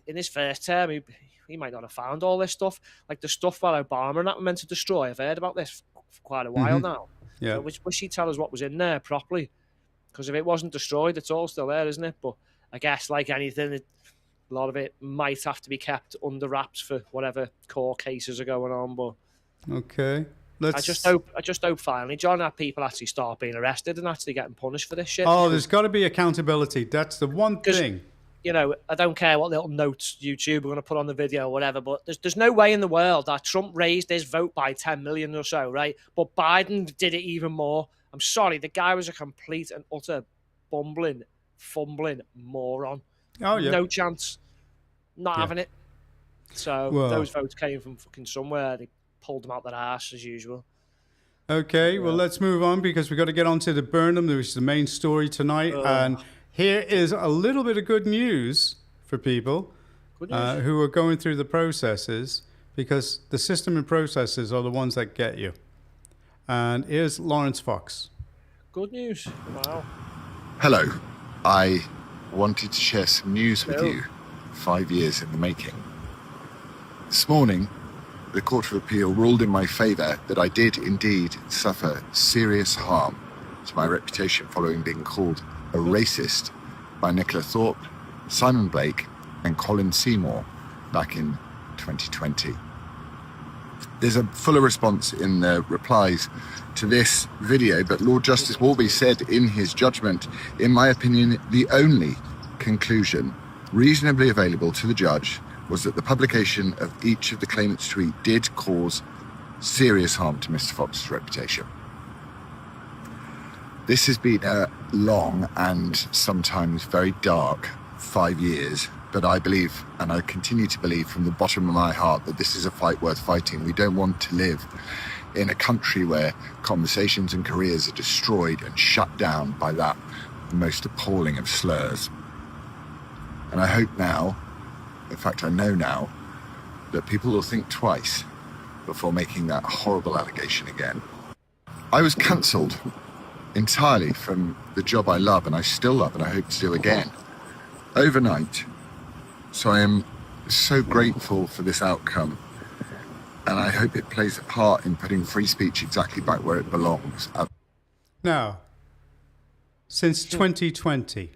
in his first term, he might not have found all this stuff. Like the stuff that Obama and that were meant to destroy. I've heard about this for quite a while now. Yeah. So wish he'd tell us what was in there properly. Because if it wasn't destroyed, it's all still there, isn't it? But I guess, like anything, a lot of it might have to be kept under wraps for whatever court cases are going on. But okay. I just hope finally, John, that people actually start being arrested and actually getting punished for this shit. Oh, there's got to be accountability. That's the one thing. You know, I don't care what little notes YouTube are going to put on the video or whatever, but there's no way in the world that Trump raised his vote by 10 million or so, right? But Biden did it even more. I'm sorry, the guy was a complete and utter fumbling moron. Oh, yeah. No chance. Not having it. So Well. those votes came from fucking somewhere. They pulled them out their arse as usual. Okay, well, let's move on because we've got to get on to the Burnham, which is the main story tonight. And here is a little bit of good news for people who are going through the processes, because the system and processes are the ones that get you. And here's Lawrence Fox. Good news. Wow. Hello. I wanted to share some news with you, 5 years in the making. This morning, the Court of Appeal ruled in my favour that I did indeed suffer serious harm to my reputation following being called a racist by Nicola Thorpe, Simon Blake and Colin Seymour back in 2020. There's a fuller response in the replies to this video, but Lord Justice Walby said in his judgment, in my opinion, the only conclusion reasonably available to the judge was that the publication of each of the claimants' tweet did cause serious harm to Mr. Fox's reputation. This has been a long and sometimes very dark 5 years, but I believe, and I continue to believe from the bottom of my heart, that this is a fight worth fighting. We don't want to live in a country where conversations and careers are destroyed and shut down by that most appalling of slurs. And I hope now, in fact I know now, that people will think twice before making that horrible allegation again. I was cancelled entirely from the job I love, and I still love, and I hope to do again, overnight. So I am so grateful for this outcome, and I hope it plays a part in putting free speech exactly back where it belongs. Now, since 2020,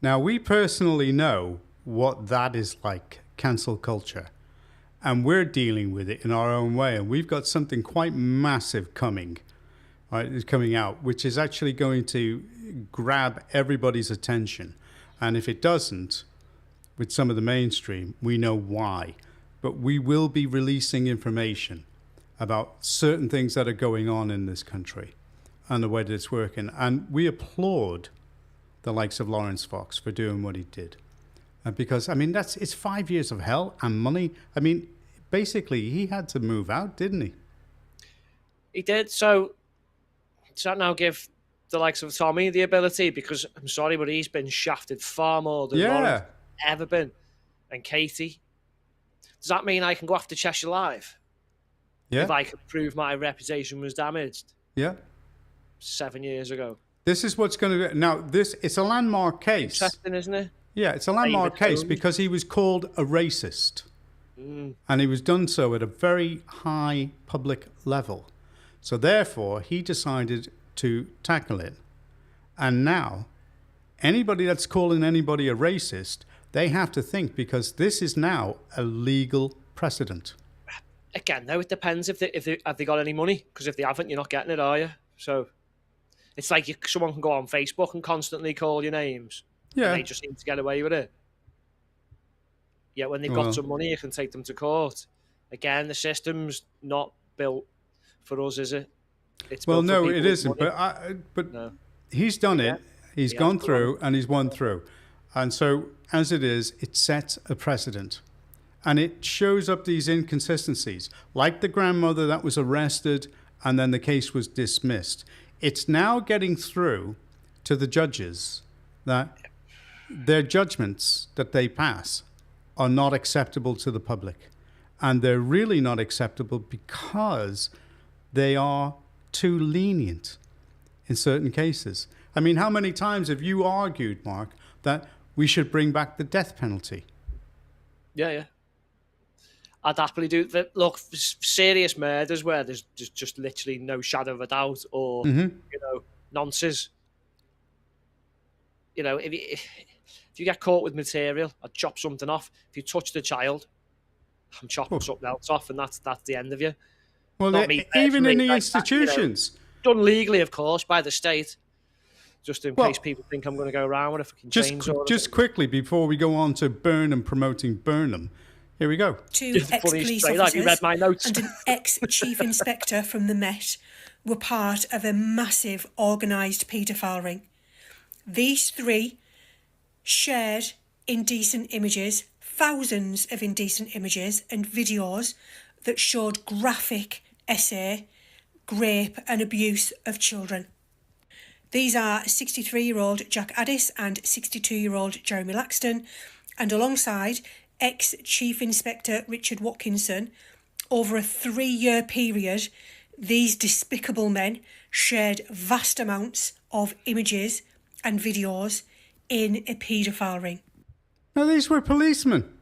now we personally know what that is like, cancel culture, and we're dealing with it in our own way, and we've got something quite massive coming, right? It's coming out, which is actually going to grab everybody's attention, and if it doesn't, with some of the mainstream, we know why. But we will be releasing information about certain things that are going on in this country and the way that it's working. And we applaud the likes of Lawrence Fox for doing what he did. Because, I mean, it's 5 years of hell and money. I mean, basically, he had to move out, didn't he? He did. So does that now give the likes of Tommy the ability? Because, I'm sorry, but he's been shafted far more than Lawrence ever been. And Katie. Does that mean I can go after Cheshire Live? Yeah. If I can prove my reputation was damaged? Yeah. 7 years ago. This is what's going to be... Now, it's a landmark case. Interesting, isn't it? Yeah, it's a landmark case because he was called a racist. And he was done so at a very high public level. So therefore, he decided to tackle it. And now, anybody that's calling anybody a racist, they have to think, because this is now a legal precedent. Again, though, it depends if they have they got any money. Because if they haven't, you're not getting it, are you? So it's like someone can go on Facebook and constantly call your names. Yeah. And they just seem to get away with it. Yet when they've got some money, you can take them to court. Again, the system's not built for us, is it? It's well, built no, for people it with isn't. money. But No. he's done it. He's He gone has through gone. and he's won through. And so, as it is, it sets a precedent. And it shows up these inconsistencies, like the grandmother that was arrested and then the case was dismissed. It's now getting through to the judges that their judgments that they pass are not acceptable to the public. And they're really not acceptable because they are too lenient in certain cases. I mean, how many times have you argued, Mark, that we should bring back the death penalty? Yeah. I'd happily do that. Look, serious murders where there's just literally no shadow of a doubt, or nonsense. If you get caught with material, I'd chop something off. If you touch the child, I'm chopping something else off, and that's the end of you. Well, even in the institutions, done legally, of course, by the state. Just in case people think I'm going to go around with a fucking chainsaw. Just quickly, before we go on to Burnham promoting Burnham, here we go. Two ex-police officers and an ex-chief inspector from the Met were part of a massive organised paedophile ring. These three shared indecent images thousands of indecent images and videos that showed graphic essay, rape and abuse of children. These are 63-year-old Jack Addis and 62-year-old Jeremy Laxton, and alongside ex-Chief Inspector Richard Watkinson, over a 3-year period, these despicable men shared vast amounts of images and videos in a paedophile ring. Now, these were policemen.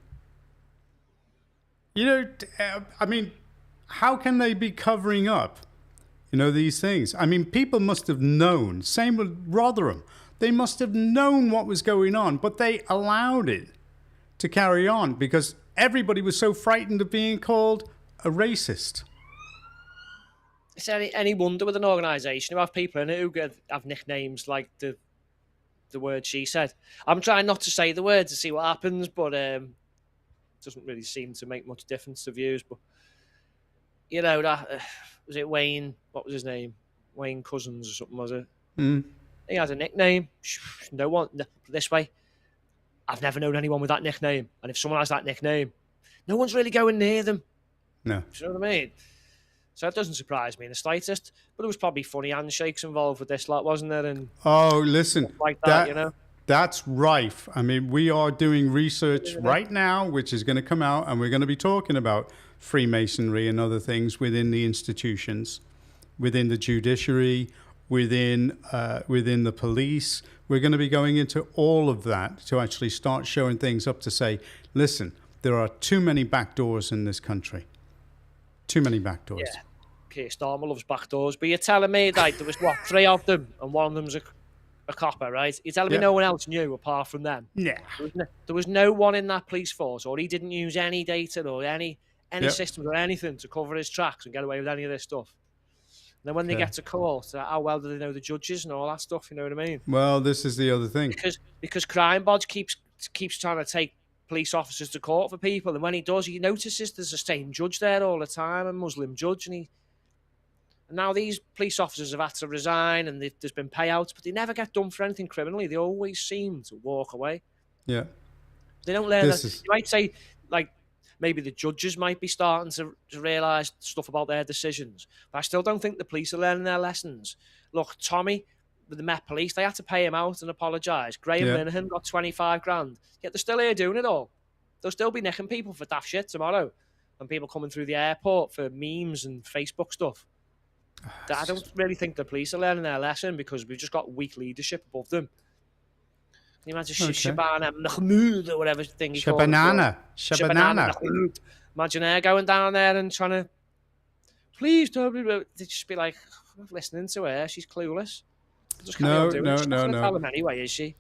You know, I mean, how can they be covering up, these things? I mean, people must have known. Same with Rotherham. They must have known what was going on, but they allowed it to carry on because everybody was so frightened of being called a racist. Is there any wonder with an organisation who have people in it who have nicknames like the word she said? I'm trying not to say the word to see what happens, but it doesn't really seem to make much difference to views. But that was it. Wayne, what was his name? Wayne Cousins or something, was it? Mm. He has a nickname. No one this way. I've never known anyone with that nickname, and if someone has that nickname, no one's really going near them. No, do you know what I mean? So it doesn't surprise me in the slightest. But there was probably funny handshakes involved with this lot, wasn't there? And listen, like that, that's rife. I mean, we are doing research right now, which is going to come out, and we're going to be talking about Freemasonry and other things within the institutions, within the judiciary, within the police. We're going to be going into all of that to actually start showing things up to say, listen, there are too many backdoors in this country. Too many backdoors. Yeah. Okay, Starmer loves backdoors, but you're telling me that there was, 3 of them, and one of them's a copper, right? You're telling me no one else knew apart from them? Yeah. There was no one in that police force, or he didn't use any data or any systems or anything to cover his tracks and get away with any of this stuff. And then when they get to court, how well do they know the judges and all that stuff? You know what I mean? Well, this is the other thing. Because Crime Bodge keeps trying to take police officers to court for people, and when he does, he notices there's the same judge there all the time, a Muslim judge, and now these police officers have had to resign, and there's been payouts, but they never get done for anything criminally. They always seem to walk away. Yeah, they don't learn. You might say, like, maybe the judges might be starting to realise stuff about their decisions, but I still don't think the police are learning their lessons. Look, Tommy, with the Met Police, they had to pay him out and apologise. Graham Linehan got 25 grand. Yet they're still here doing it all. They'll still be nicking people for daft shit tomorrow, and people coming through the airport for memes and Facebook stuff. I don't really think the police are learning their lesson because we've just got weak leadership above them. Can you imagine Shabana Mahmood or whatever thing he called it? Shabanana. Imagine her going down there and trying to, please don't. They'd just be like, I'm not listening to her. She's clueless. No. Tell them anyway, is she?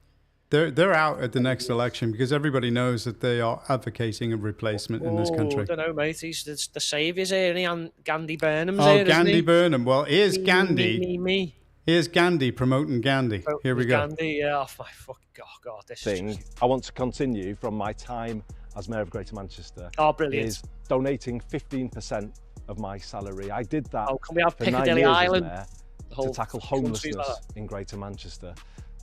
They're out at the next election because everybody knows that they are advocating a replacement in this country. I don't know, mate. He's the saviour's here, and Gandhi Burnham's here, Gandhi Burnham. Well, here's Gandhi. Me. Here's Gandhi promoting Gandhi. Here we go. Gandhi, yeah. Oh, my fucking God. This thing. I want to continue from my time as Mayor of Greater Manchester. Oh, brilliant. Is donating 15% of my salary. I did that can we have for Piccadilly 9 years Island? as mayor to tackle homelessness in Greater Manchester.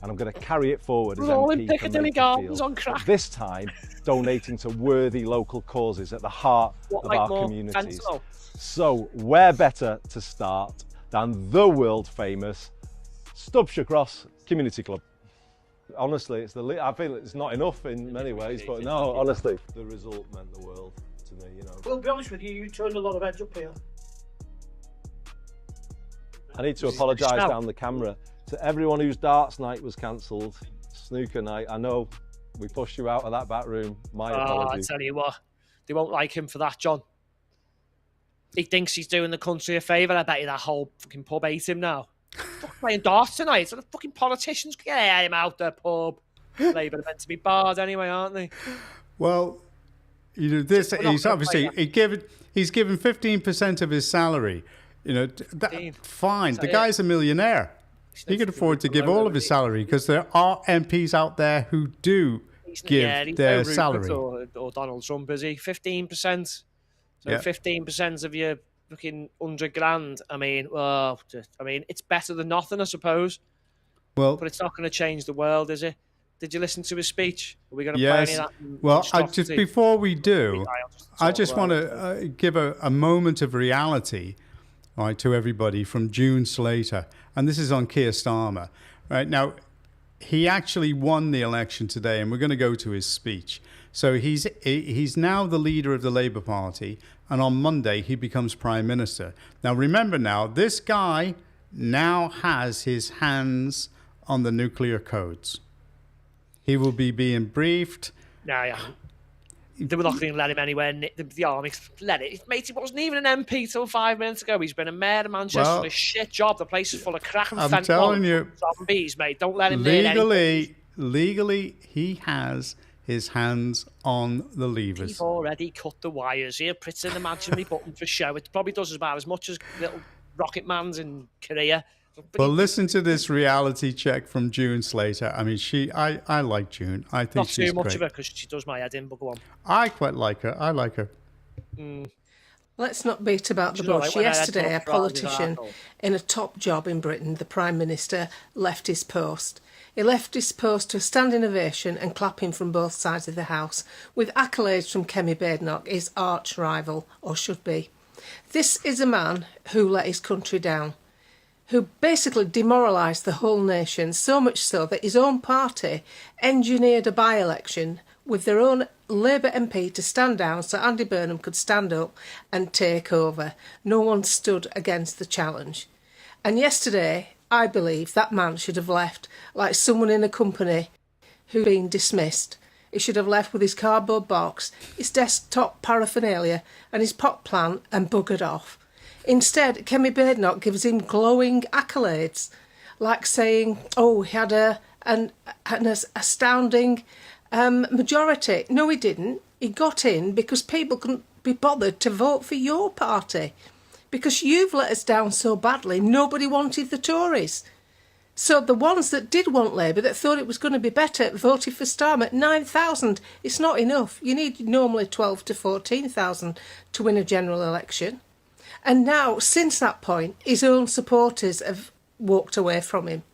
And I'm going to carry it forward as MP all in Piccadilly Gardens on crack. This time, donating to worthy local causes at the heart of our communities. Fentanyl? So, where better to start than the world-famous Stubshire Cross Community Club? Honestly, I feel it's not enough in many ways, but no, honestly, the result meant the world to me, Well, to be honest with you, you turned a lot of heads up here. I need to apologise down the camera to everyone whose darts night was cancelled, snooker night. I know we pushed you out of that back room. My apologies. I tell you what, they won't like him for that, John. He thinks he's doing the country a favour. I bet you that whole fucking pub ate him now. Playing darts tonight. So the fucking politicians get him out the pub. Labour are meant to be barred anyway, aren't they? Well, this he's obviously he's given 15% of his salary. Fine. The guy's a millionaire. He can afford to give all of his salary because there are MPs out there who do give their salary. Or Donald Trump, is he? 15%. So 15% of your fucking 100 grand. I mean, it's better than nothing, I suppose. Well, but it's not going to change the world, is it? Did you listen to his speech? Are we going to play any Yes. of that? Well, just before we do, I just want to to give a moment of reality, right, to everybody from June Slater, and this is on Keir Starmer. Right now, he actually won the election today, and we're going to go to his speech. So he's now the leader of the Labour Party, and on Monday he becomes Prime Minister. Now remember, this guy now has his hands on the nuclear codes. He will be being briefed. No, yeah. They were not going to let him anywhere. The army let it. Mate, he wasn't even an MP till 5 minutes ago. He's been a mayor of Manchester. Well, for a shit job. The place is full of crack and I'm fentanyl telling you, zombies, mate. Don't let him near anything. Legally, he has his hands on the levers. He's already cut the wires here. Pressing the imaginary button for show. It probably does about as much as little Rocket Man's in Korea. Well, listen to this reality check from June Slater. I mean, I like June. I think not she's too much great. of her because she does my head in, but go on. I quite like her. I like her. Let's not beat about the bush. Yesterday, a politician in a top job in Britain, the Prime Minister, left his post. He left his post to a standing ovation and clapping from both sides of the House, with accolades from Kemi Badenoch, his arch rival, or should be. This is a man who let his country down, who basically demoralised the whole nation, so much so that his own party engineered a by-election with their own Labour MP to stand down so Andy Burnham could stand up and take over. No one stood against the challenge. And yesterday, I believe that man should have left like someone in a company who'd been dismissed. He should have left with his cardboard box, his desktop paraphernalia and his pot plant and buggered off. Instead, Kemi Badenoch gives him glowing accolades, like saying, he had an astounding majority. No, he didn't. He got in because people couldn't be bothered to vote for your party. Because you've let us down so badly, nobody wanted the Tories. So the ones that did want Labour, that thought it was going to be better, voted for Starmer. 9,000. It's not enough. You need normally 12 to 14,000 to win a general election. And now, since that point, his own supporters have walked away from him.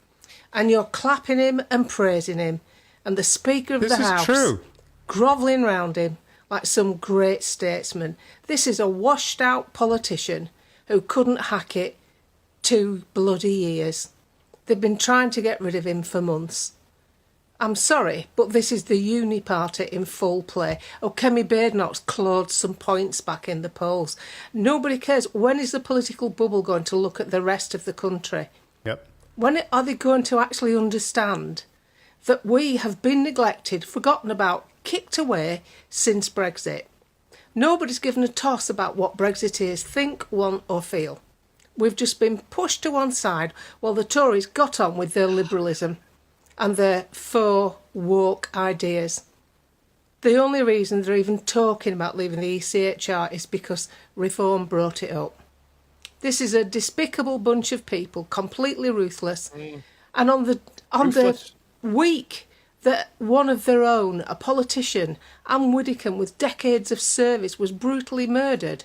And you're clapping him and praising him. And the Speaker of the House grovelling round him like some great statesman. This is a washed-out politician who couldn't hack it 2 bloody years. They've been trying to get rid of him for months. I'm sorry, but this is the uni party in full play. Kemi Badenoch's clawed some points back in the polls. Nobody cares. When is the political bubble going to look at the rest of the country? Yep. When are they going to actually understand that we have been neglected, forgotten about, kicked away since Brexit? Nobody's given a toss about what Brexiteers think, want or feel. We've just been pushed to one side while the Tories got on with their liberalism and their faux woke ideas. The only reason they're even talking about leaving the ECHR is because Reform brought it up. This is a despicable bunch of people, completely ruthless. And on the week that one of their own, a politician, Anne Widdecombe, with decades of service, was brutally murdered,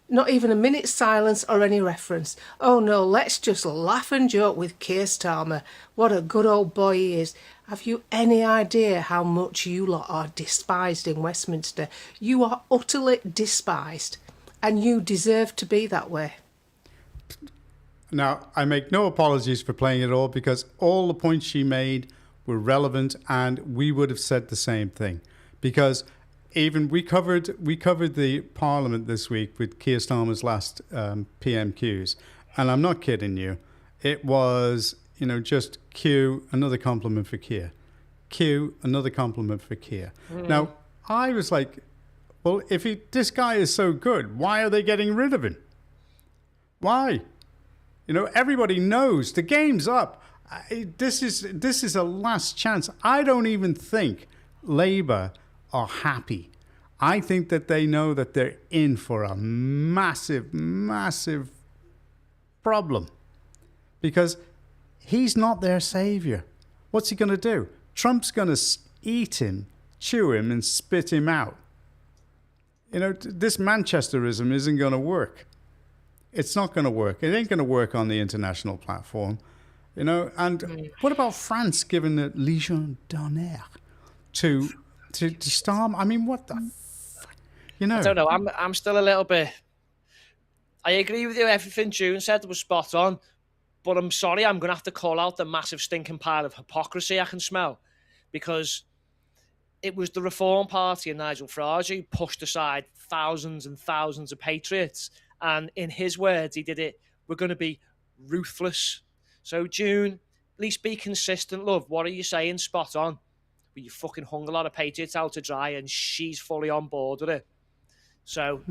not even a minute's silence or any reference. Oh no, let's just laugh and joke with Keir Starmer. What a good old boy he is. Have you any idea how much you lot are despised in Westminster? You are utterly despised, and you deserve to be that way. Now, I make no apologies for playing it all because all the points she made were relevant and we would have said the same thing. Because even we covered the Parliament this week with Keir Starmer's last PMQs, and I'm not kidding you. It was, just Q, another compliment for Keir. Q, another compliment for Keir. Now, I was like, well, if this guy is so good, why are they getting rid of him? Why? Everybody knows the game's up. This is a last chance. I don't even think Labour are happy. I think that they know that they're in for a massive, massive problem because he's not their saviour. What's he going to do? Trump's going to eat him, chew him, and spit him out. This Manchesterism isn't going to work. It's not going to work. It ain't going to work on the international platform. You know, and what about France giving the Légion d'honneur to Starmer? I mean, what the you know? I don't know. I'm still a little bit. I agree with you. Everything June said was spot on, but I'm sorry. I'm going to have to call out the massive stinking pile of hypocrisy I can smell, because it was the Reform Party and Nigel Farage who pushed aside thousands and thousands of patriots, and in his words, he did it. We're going to be ruthless. So June, at least be consistent, love. What are you saying? Spot on. But you fucking hung a lot of patriots out to dry, and she's fully on board with it. So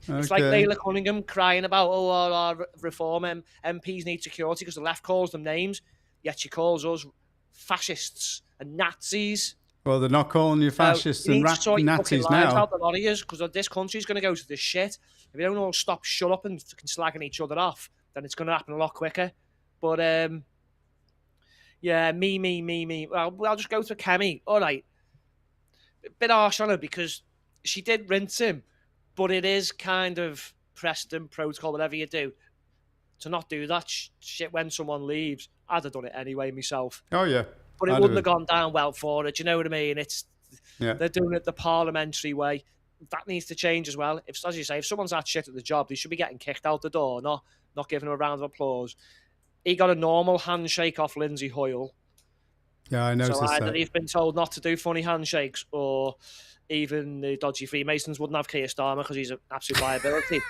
it's like Layla Cunningham crying about, oh, our Reform MPs need security because the left calls them names, yet she calls us fascists and Nazis. Well, they're not calling you fascists and Nazis now. Because this country's going to go to this shit. If you don't all stop, shut up, and slagging each other off, then it's going to happen a lot quicker. But yeah, me. Well, I'll just go to Kemi. All right, a bit harsh on her because she did rinse him, but it is kind of precedent, protocol, whatever you do, to not do that shit when someone leaves. I'd have done it anyway myself. Oh yeah. But it wouldn't have gone down well for it. Do you know what I mean? They're doing it the parliamentary way. That needs to change as well. If, as you say, if someone's that shit at the job, they should be getting kicked out the door, not giving them a round of applause. He got a normal handshake off Lindsay Hoyle. Yeah, I noticed that. So either that. he's been told not to do funny handshakes, or even the dodgy Freemasons wouldn't have Keir Starmer because he's an absolute liability.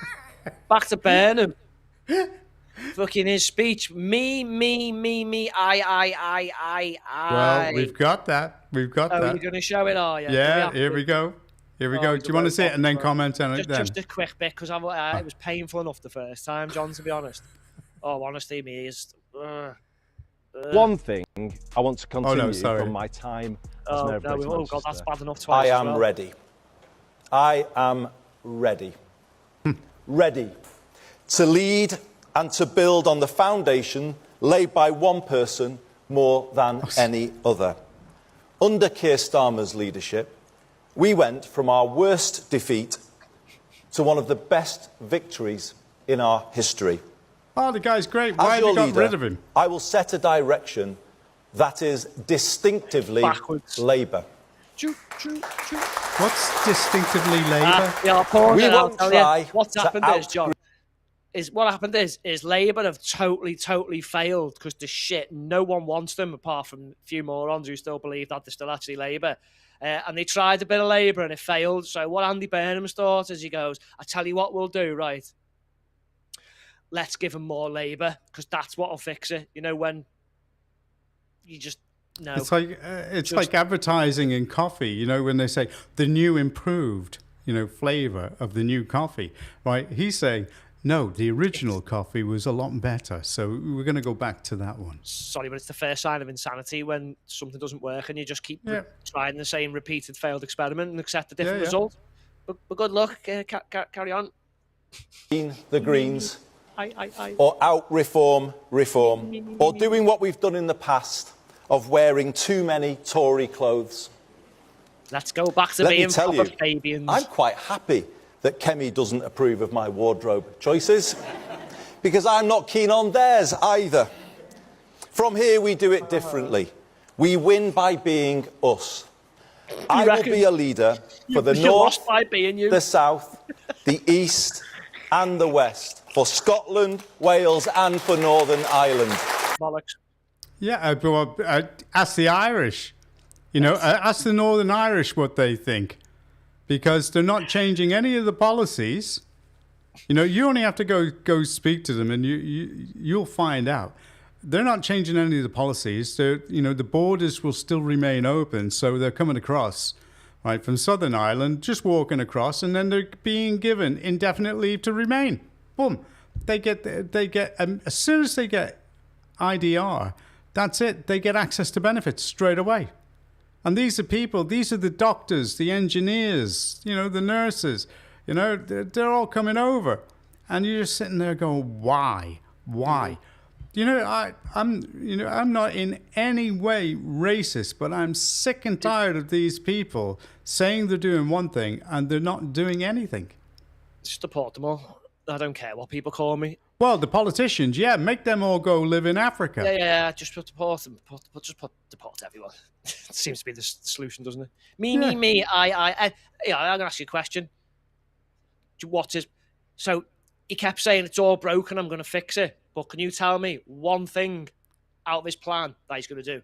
Back to Burnham. Fucking his speech. Me, I. Well, we've got that. We've got that. Oh, you're going to show it, are you? Yeah, here we go. Here we go. Do you want to see it and then comment on it then? Just a quick bit, because it was painful enough the first time, John, to be honest. Oh, honestly, me is... One thing I want to continue from my time as Mayor of Greater Manchester. Oh, God, that's bad enough twice. I am ready. I am ready. Ready to lead and to build on the foundation laid by one person more than any other. Under Keir Starmer's leadership, we went from our worst defeat to one of the best victories in our history. Oh, the guy's great. Why have you got rid of him? I will set a direction that is distinctively Labour. What's distinctively Labour? We won't try. What's happened is, John, what happened is Labour have totally failed because the shit. No one wants them apart from a few morons who still believe that they're still actually Labour. And they tried a bit of Labour and it failed. So what Andy Burnham's thought is, he goes, I tell you what we'll do, right? Let's give them more Labour because that's what will fix it. You know, when you just... No. It's like advertising in coffee, you know, when they say the new improved, flavour of the new coffee, right? He's saying, no, the original coffee was a lot better, so we're going to go back to that one. Sorry, but it's the first sign of insanity when something doesn't work and you just keep trying the same repeated failed experiment and accept a different result. But good luck, carry on. The Greens, or out-reform, or doing what we've done in the past of wearing too many Tory clothes. Let's go back to being proper Fabians. I'm quite happy that Kemi doesn't approve of my wardrobe choices, because I'm not keen on theirs either. From here, we do it differently. We win by being us. I will be a leader for the North, the South, the East and the West, for Scotland, Wales and for Northern Ireland. Bollocks. Yeah, ask the Irish. Ask the Northern Irish what they think. Because they're not changing any of the policies. You only have to go speak to them and you'll find out. They're not changing any of the policies. The borders will still remain open, so they're coming across, right, from Southern Ireland, just walking across, and then they're being given indefinite leave to remain. Boom. They get as soon as they get IDR, that's it. They get access to benefits straight away. And these are the doctors, the engineers, the nurses, they're all coming over. And you're just sitting there going, why? Why? I'm not in any way racist, but I'm sick and tired of these people saying they're doing one thing and they're not doing anything. Support them all. I don't care what people call me. Well, the politicians, yeah, make them all go live in Africa. Yeah. Just deport them. Deport everyone. Seems to be the solution, doesn't it? Me. I'm going to ask you a question. So he kept saying it's all broken, I'm going to fix it. But can you tell me one thing out of his plan that he's going to do?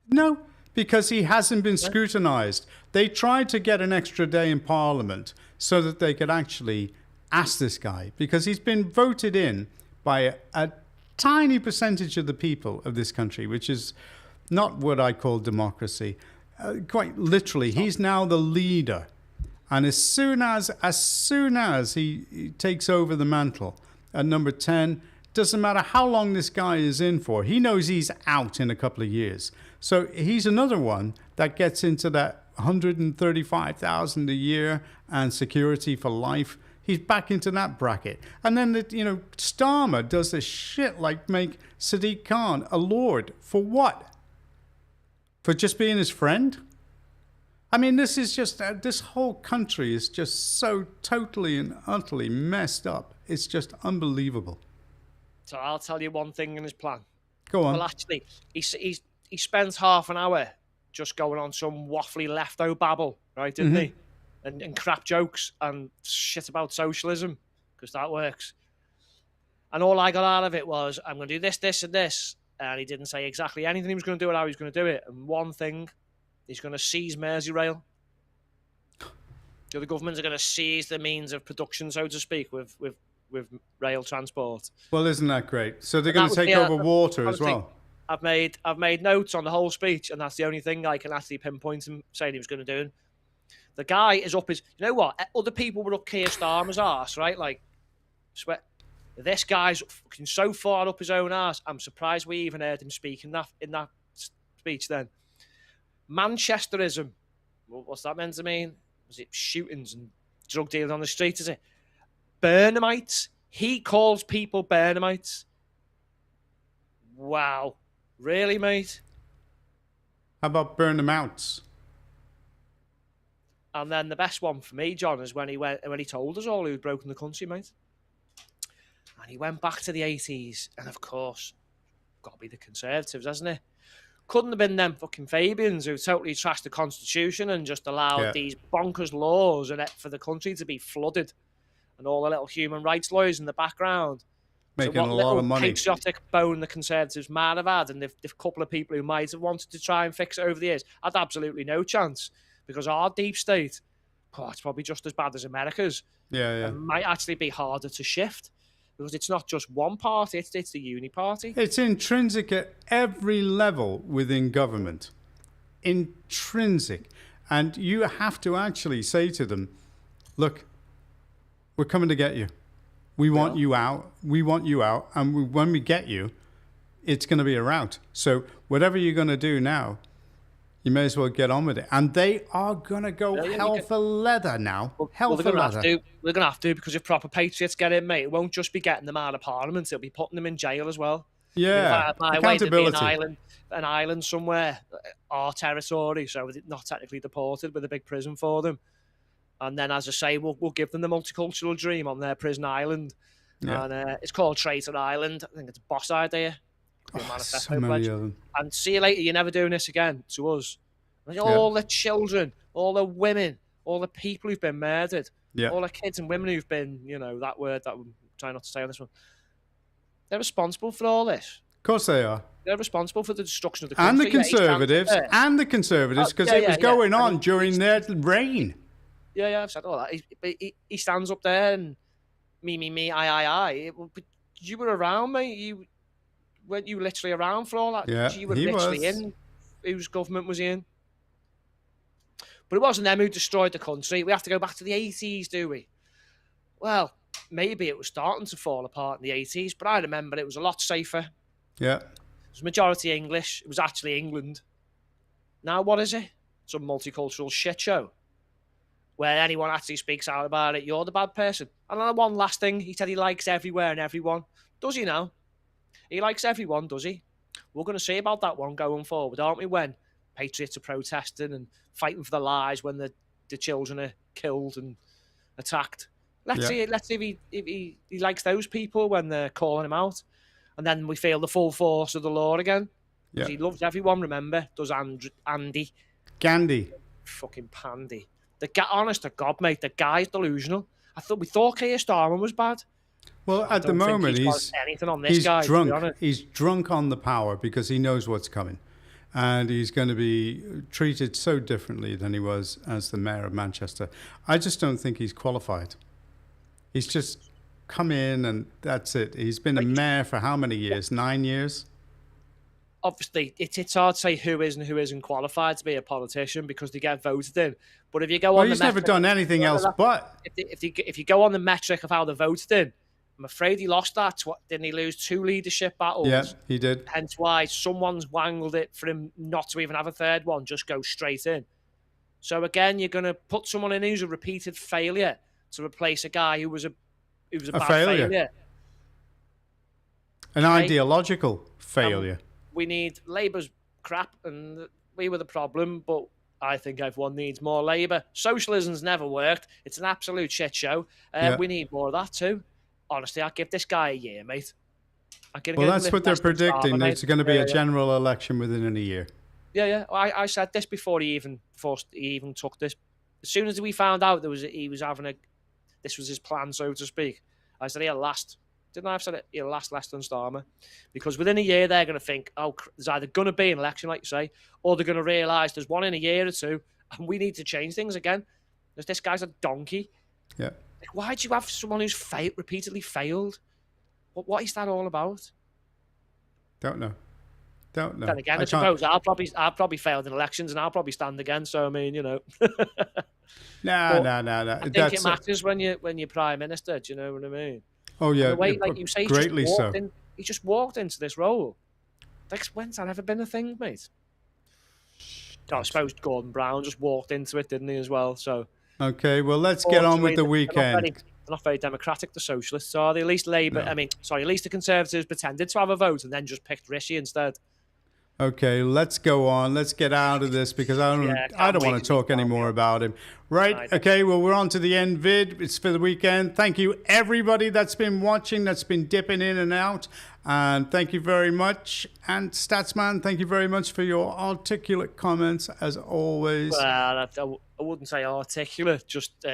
No, because he hasn't been scrutinised. They tried to get an extra day in Parliament so that they could actually ask this guy, because he's been voted in by a tiny percentage of the people of this country, which is not what I call democracy. Quite literally, he's now the leader. And as soon as he takes over the mantle at number 10, doesn't matter how long this guy is in for, he knows he's out in a couple of years. So he's another one that gets into that 135,000 a year and security for life. He's back into that bracket. And then, Starmer does this shit like make Sadiq Khan a lord. For what? For just being his friend? I mean, this is just, this whole country is just so totally and utterly messed up. It's just unbelievable. So I'll tell you one thing in his plan. Go on. Well, actually, he spends half an hour just going on some waffly lefto babble, right, didn't he? And crap jokes and shit about socialism, because that works. And all I got out of it was, I'm going to do this, this, and this. And he didn't say exactly anything he was going to do or how he was going to do it. And one thing, he's going to seize Merseyrail. The other governments are going to seize the means of production, so to speak, with rail transport. Well, isn't that great? So they're going to take over water as well. I've made notes on the whole speech, and that's the only thing I can actually pinpoint him saying he was going to do. The guy is up his... You know what? Other people were up Keir Starmer's arse, right? Like, sweat. This guy's fucking so far up his own arse. I'm surprised we even heard him speak in that speech then. Manchesterism. What's that meant to mean? Was it shootings and drug dealing on the street, is it? Burnhamites. He calls people Burnhamites. Wow. Really, mate? How about burn them out? And then the best one for me, John, is when he told us all who'd broken the country, mate. And he went back to the 80s. And of course, got to be the Conservatives, hasn't it? Couldn't have been them fucking Fabians who totally trashed the Constitution and just allowed these bonkers laws for the country to be flooded. And all the little human rights lawyers in the background. Making a lot of money. Patriotic bone the Conservatives might have had, and the couple of people who might have wanted to try and fix it over the years had absolutely no chance, because our deep state, it's probably just as bad as America's. Yeah. It might actually be harder to shift, because it's not just one party, it's the uni party. It's intrinsic at every level within government. Intrinsic. And you have to actually say to them, look, we're coming to get you. We want you out. We want you out. And when we get you, it's going to be a rout. So whatever you're going to do now, you may as well get on with it. And they are going to go hell for leather now. Hell for leather. They're going to have to, because if proper patriots get in, mate, it won't just be getting them out of Parliament. It'll be putting them in jail as well. Yeah. My way to be an island somewhere, our territory, so not technically deported, with a big prison for them. And then, as I say, we'll give them the multicultural dream on their prison island. Yeah. And it's called Traitor Island. I think it's a boss idea. So many of them. And see you later, you're never doing this again to us. All the children, all the women, all the people who've been murdered, all the kids and women who've been, that word that I'm trying not to say on this one. They're responsible for all this. Of course they are. They're responsible for the destruction of the country. And the Conservatives, because it was going on during their reign. Yeah, I've said all that. He stands up there and me, I. But you were around, mate. Weren't you literally around for all that? Yeah, you were literally in. Whose government was he in? But it wasn't them who destroyed the country. We have to go back to the 80s, do we? Well, maybe it was starting to fall apart in the 80s, but I remember it was a lot safer. Yeah. It was majority English. It was actually England. Now what is it? Some multicultural shit show where anyone actually speaks out about it, you're the bad person. And then one last thing, he said he likes everywhere and everyone. Does he now? He likes everyone, does he? We're going to see about that one going forward, aren't we, when patriots are protesting and fighting for their lives when the children are killed and attacked. Let's see if he likes those people when they're calling him out, and then we feel the full force of the law again. Yeah. He loves everyone. Remember, does Andy? Gandhi. Fucking pandy. Honest to God, mate, the guy's delusional. We thought Keir Starmer was bad. Well, at the moment, he's guy, drunk. He's drunk on the power because he knows what's coming. And he's going to be treated so differently than he was as the mayor of Manchester. I just don't think he's qualified. He's just come in and that's it. He's been a mayor for how many years? 9 years? Obviously, it's hard to say who is and who isn't qualified to be a politician because they get voted in. But if you go on he's the never done anything else but. If you go on the metric of how they're voted in, I'm afraid he lost that. Didn't he lose 2 leadership battles? Yeah, he did. Hence why someone's wangled it for him not to even have a third one, just go straight in. So again, you're going to put someone in who's a repeated failure to replace a guy who was a bad failure. An ideological failure. We need Labour's crap, and we were the problem, but I think everyone needs more Labour. Socialism's never worked. It's an absolute shit show. We need more of that too. Honestly, I'd give this guy a year, mate. Well, that's what they're predicting. It's going to be a general election within a year. Yeah. I said this before he even took this. As soon as we found out this was his plan, so to speak, I said he'll last. Didn't I have said it? He'll last less than Starmer. Because within a year, they're going to think, oh, there's either going to be an election, like you say, or they're going to realise there's one in a year or two, and we need to change things again. Because this guy's a donkey. Yeah. Like, why do you have someone who's repeatedly failed? What is that all about? Don't know. Then again, I suppose I'll probably failed in elections, and I'll probably stand again. So I mean, No. I think it matters when you're prime minister. Do you know what I mean? Oh yeah, the way, like you say, greatly so. He just walked into this role. Like, when's that ever been a thing, mate? I suppose Gordon Brown just walked into it, didn't he, as well? So. Okay, well, let's get on with the weekend. They're not very democratic, the socialists, are they? At least Labour, at least the Conservatives pretended to have a vote and then just picked Rishi instead. Okay, let's go on. Let's get out of this because I don't want to talk anymore about him. Right, okay, well, we're on to the end vid. It's for the weekend. Thank you, everybody that's been watching, that's been dipping in and out. And thank you very much. And Statsman, thank you very much for your articulate comments, as always. Well, I wouldn't say articulate, just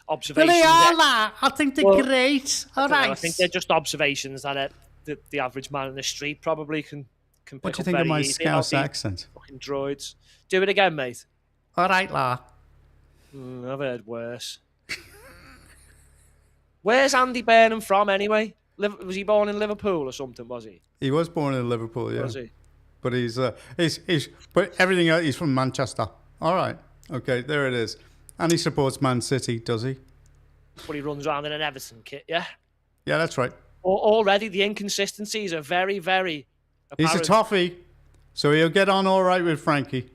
observations. Well, they are that. I think they're great. All right. I think they're just observations that the average man in the street probably can pick up. What do you think of my Scouse accent? Fucking droids. Do it again, mate. All right, La. I've heard worse. Where's Andy Burnham from, anyway? Was he born in Liverpool or something, was he? He was born in Liverpool, yeah. Was he? But but everything else, he's from Manchester. All right. Okay, there it is. And he supports Man City, does he? But he runs around in an Everton kit, yeah? Yeah, that's right. Already the inconsistencies are very, very apparent. He's a toffee, so he'll get on all right with Frankie.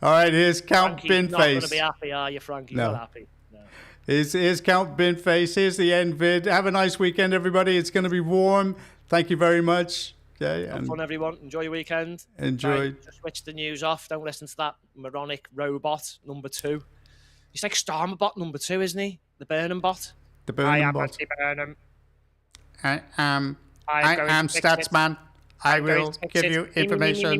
All right, here's Count Binface. You're not going to be happy, are you, Frankie? No. Not happy. No. Here's Count Binface. Here's the end vid. Have a nice weekend, everybody. It's going to be warm. Thank you very much. Okay, have fun, everyone. Enjoy your weekend. Enjoy. Just switch the news off. Don't listen to that moronic robot number 2. He's like Starmer bot number 2, isn't he? The Burnham bot. The Burnham bot. I am Anti-Burnham. I am Statsman. I will give you information.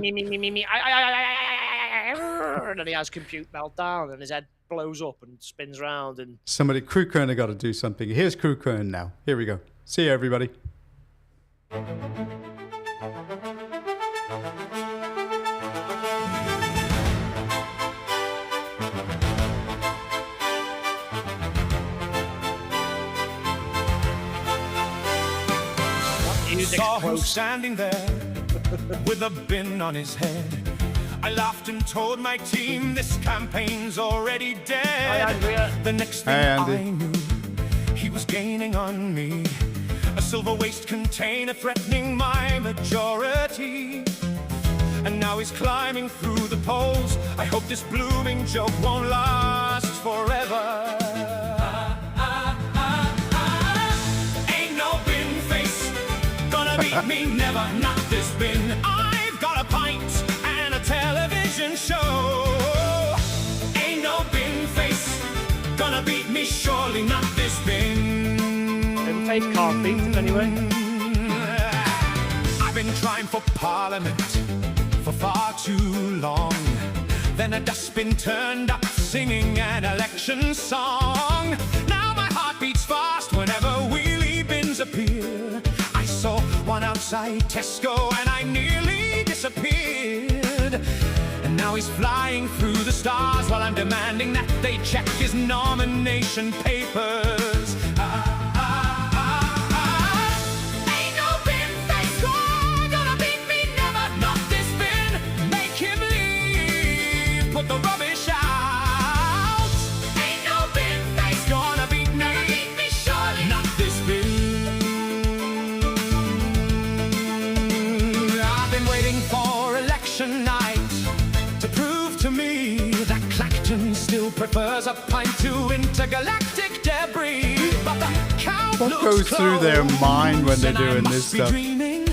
And then he has compute meltdown and his head blows up and spins around. And somebody, Crew Kern, got to do something. Here's Crew Kern now. Here we go. See you, everybody. Saw him standing there with a bin on his head. I laughed and told my team this campaign's already dead. The next thing I knew, he was gaining on me. A silver waste container threatening my majority. And now he's climbing through the polls. I hope this blooming joke won't last forever. Ain't no bin face gonna beat me, never, not this bin. I've got a pint and a television show. Ain't no bin beat me, surely not this bin. Faith can't beat it anyway. I've been trying for Parliament for far too long. Then a dustbin turned up singing an election song. Now my heart beats fast whenever wheelie bins appear. I saw one outside Tesco and I nearly disappeared. And now he's flying through the stars while I'm demanding that they check his nomination papers. Ain't no bin face gonna beat me, never, not this bin. Make him leave, put the rubbish out. Ain't no bin face gonna beat me, surely not this bin. I've been waiting for election night to prove to me that Clacton still prefers a pint to intergalactic debris. But the count What goes through their mind when they're doing this stuff? Dreaming.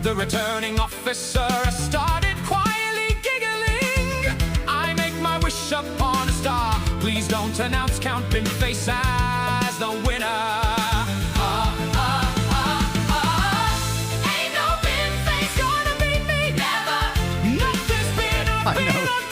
The returning officer started quietly giggling. I make my wish upon a star. Please don't announce Count Binface as the winner. Ain't no Binface gonna beat me, never. Not this bin, I know.